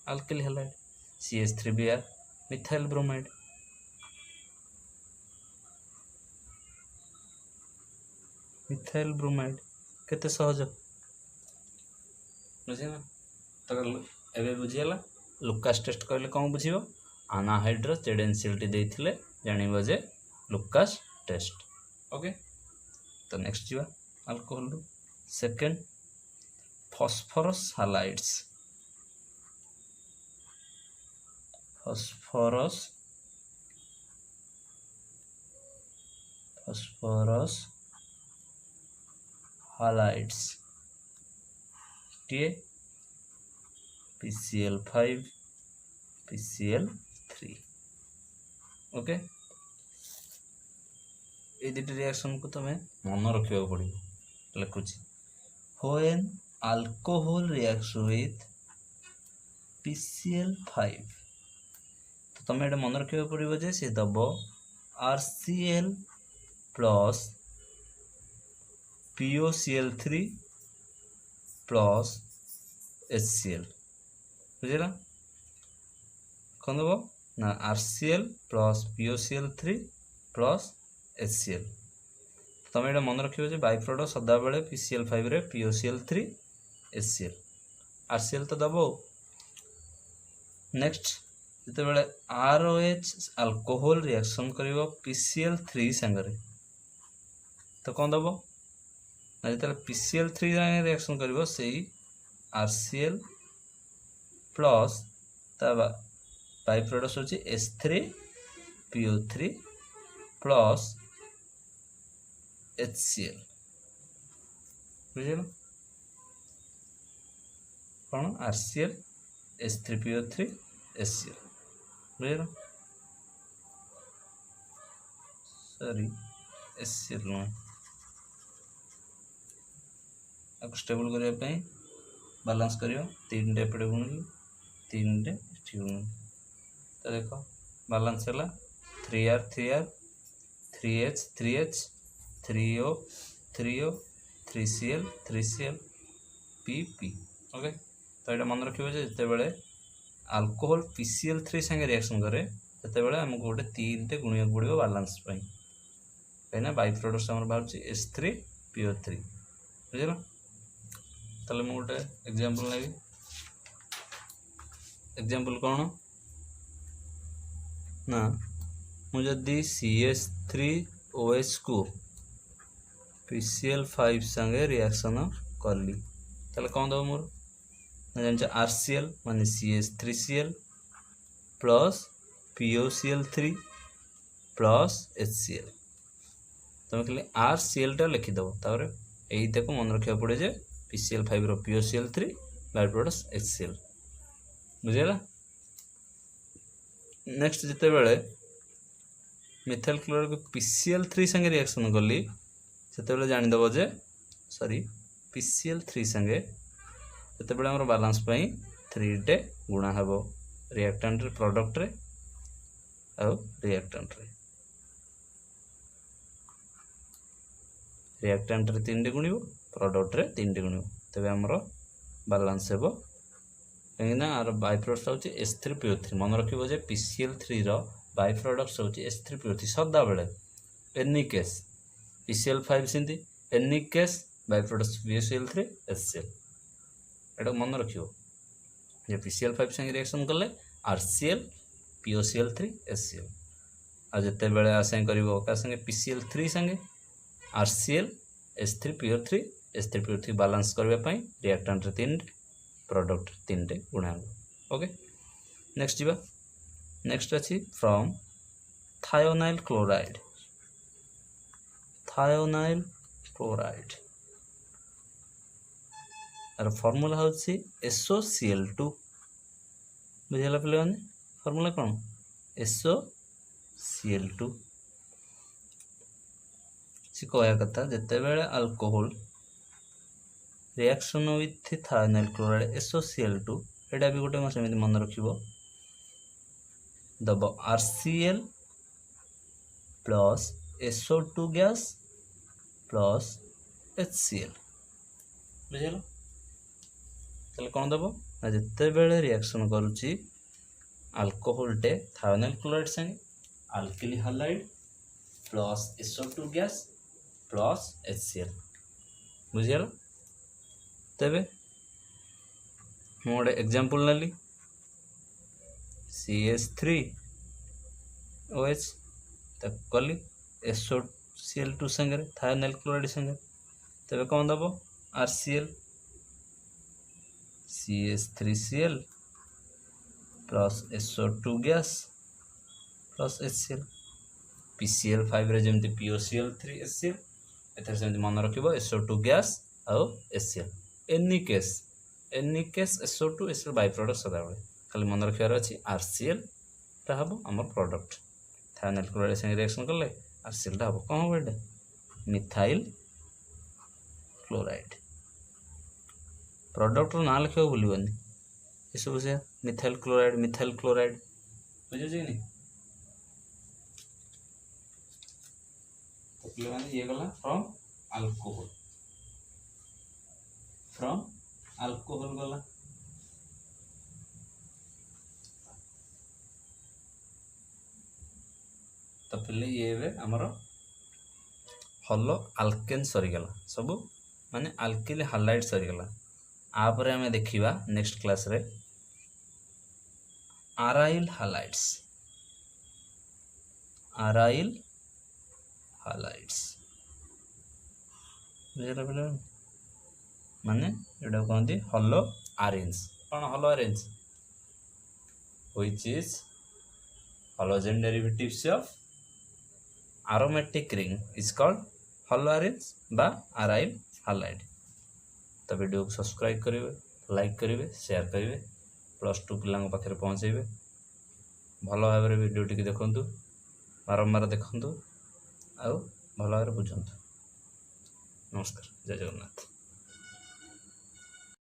alkyl halide CH3Br methyl bromide केते सहज बुझेगा। तो एबे बुझीगला लुकास टेस्ट कहले कौन बुझिबो अनाहाइड्रस ZnCl2 देथिले जानिबो जे लुकास टेस्ट ओके। तो नेक्स्ट जीवा अल्कोहल रू सेकेंड फॉस्फोरस हालाइड्स टीए PCl5 PCl3 ओके। ये दुटी रिएक्शन को तुम्हें मन रखा पड़ो लिखुची when alcohol reacts with PCl5 तो तुम्हें ये मन रखा पड़ो जे सी दब RCl plus POCl3 plus HCl बुझेगा कौन दब ना RCl plus POCl3 plus HCl तुम ये मन रखियो जे बाई प्रोडक्ट सदा बेले PCl5 रे POCl3 HCl RCl तो दब नेक्स्ट जिते बेले ROH अल्कोहल रिएक्शन करिवो PCl3 संगरे तो कौन दबो ना जिते PCl3 संगे रिएक्शन करिवो सेही RCl प्लस ता बाय प्रोडक्ट होची H3PO3 प्लस HCl बुझिल कौन RCl H3PO3 HCl बुझिल सॉरी HCl नो आपको स्टेबल करने पे बैलेंस करियो 3 टे एपटे गुणिले 3 टे एठी गुणिले तो देखो बैलेंस हैला 3R 3R 3H 3H 3O 3O 3Cl 3Cl PP okay तो ये मन रखियो जे जते बेले अल्कोहल PCl3 संगे रिएक्शन करे तते बेले हमको गोटे 3 टे गुणिया पड़िबो बैलेंस पई कहिना बाय प्रोडक्ट हमर बाहर H3PO3 बुझिलो ताले मु गोटे एग्जांपल लेबी एग्जांपल कौन ना मुझे CH3OH को PCl5 संगे रिएक्शन करली ताले कौन दबो मोर ना जान RCl माने CH3Cl plus POCl3 plus HCl तुम खाली RCl टा लिखि दबो तारे एही तक मन रखिया पड़े जे PCl5 रो POCl3 बाय प्रोडक्ट HCl बुझेला नेक्स्ट जिते बेले मिथाइल क्लोराइड को PCl3 संगे रिएक्शन कली सेते बेले जानि दबो जे सॉरी PCl3 संगे सेते बेले हमर बैलेंस पई 3 टे गुणा हबो रिएक्टेंट रे प्रोडक्ट रे आ रिएक्टेंट रे 3 टे गुणिबो प्रोडक्ट रे 3 टे गुणिबो तबे हमर बैलेंस हेबो कहिना आर बाय प्रोडक्ट होची H3PO3 मन रखिबो जे PCl3 रो बाय प्रोडक्ट होची H3PO3 सदा बेले एनी केस PCl5 सिंती any case by product PCl3 HCl एटा मन रखिबो जे PCl5 संगे रिएक्शन करले RCl POCl3 HCl आ जते बेले आसे करिवो का संगे PCl3 संगे RCl H3PO3 H3PO3 बैलेंस करबे पई रिएक्टेंट रे 3 प्रोडक्ट 3 टे गुणा ओके नेक्स्ट जीवा नेक्स्ट अछि फ्रॉम थायोनाइल क्लोराइड आर फार्मूला होछि SOCl2 बुझिला पले माने फार्मूला कोन SOCl2 सी कहया कथा जते बेले alcohol reaction with thionyl chloride SOCl2 एटा भी गोटे सेमिति मन रखिबो दबो RCl plus SO2 gas plus HCl बुझिलो तले कोन दबो ना जते बेले रिएक्शन करूची अल्कोहल टे थायोनाइल क्लोराइड संगे alkyl halide plus SO2 gas plus HCl बुझिलो तबे मोडे एग्जांपल नली CH3OH तक कली SOCl2 संगे थायोनाइल क्लोराइड संगे तबे कौन दबो RCl CH3Cl plus SO2 gas plus HCl PCl5 रे जेमति POCl3 HCl एथर सेमति मन रखिबो SO2 गैस आ HCl any case SO2 HCl by product सदा बेले खाली मन रखियार अछि RCl ता हबो हमर प्रोडक्ट थायोनाइल क्लोराइड संगे रिएक्शन करले RCl ता हबो कोन हबो एटा मिथाइल क्लोराइड प्रोडक्ट रो ना लिखियो भूलिबनी ए सब से मिथाइल क्लोराइड बुझे जे नि तो माने ये गला फ्रॉम अल्कोहल गला तो पहले ये वे हमरो हलो अल्केन सरी गला सब माने अल्किल हालाइड सरी गला आपरे हमें देखिबा नेक्स्ट क्लास रे aryl halides, aryl halides बुझेगा पिला माने एटा कहते हलो आरेंज कौन hello orange which is halogen derivatives of aromatic ring is called halo arrays बा aryl halide। तो वीडियो को सब्सक्राइब करेंगे, लाइक करेंगे, शेयर करेंगे, +2 पिलांग पाखे पहुँचेबे। भल भाव वीडियो टी देखु, बारंबार देखु, आउ भल भाव बुझंतु। नमस्कार, जय जगन्नाथ।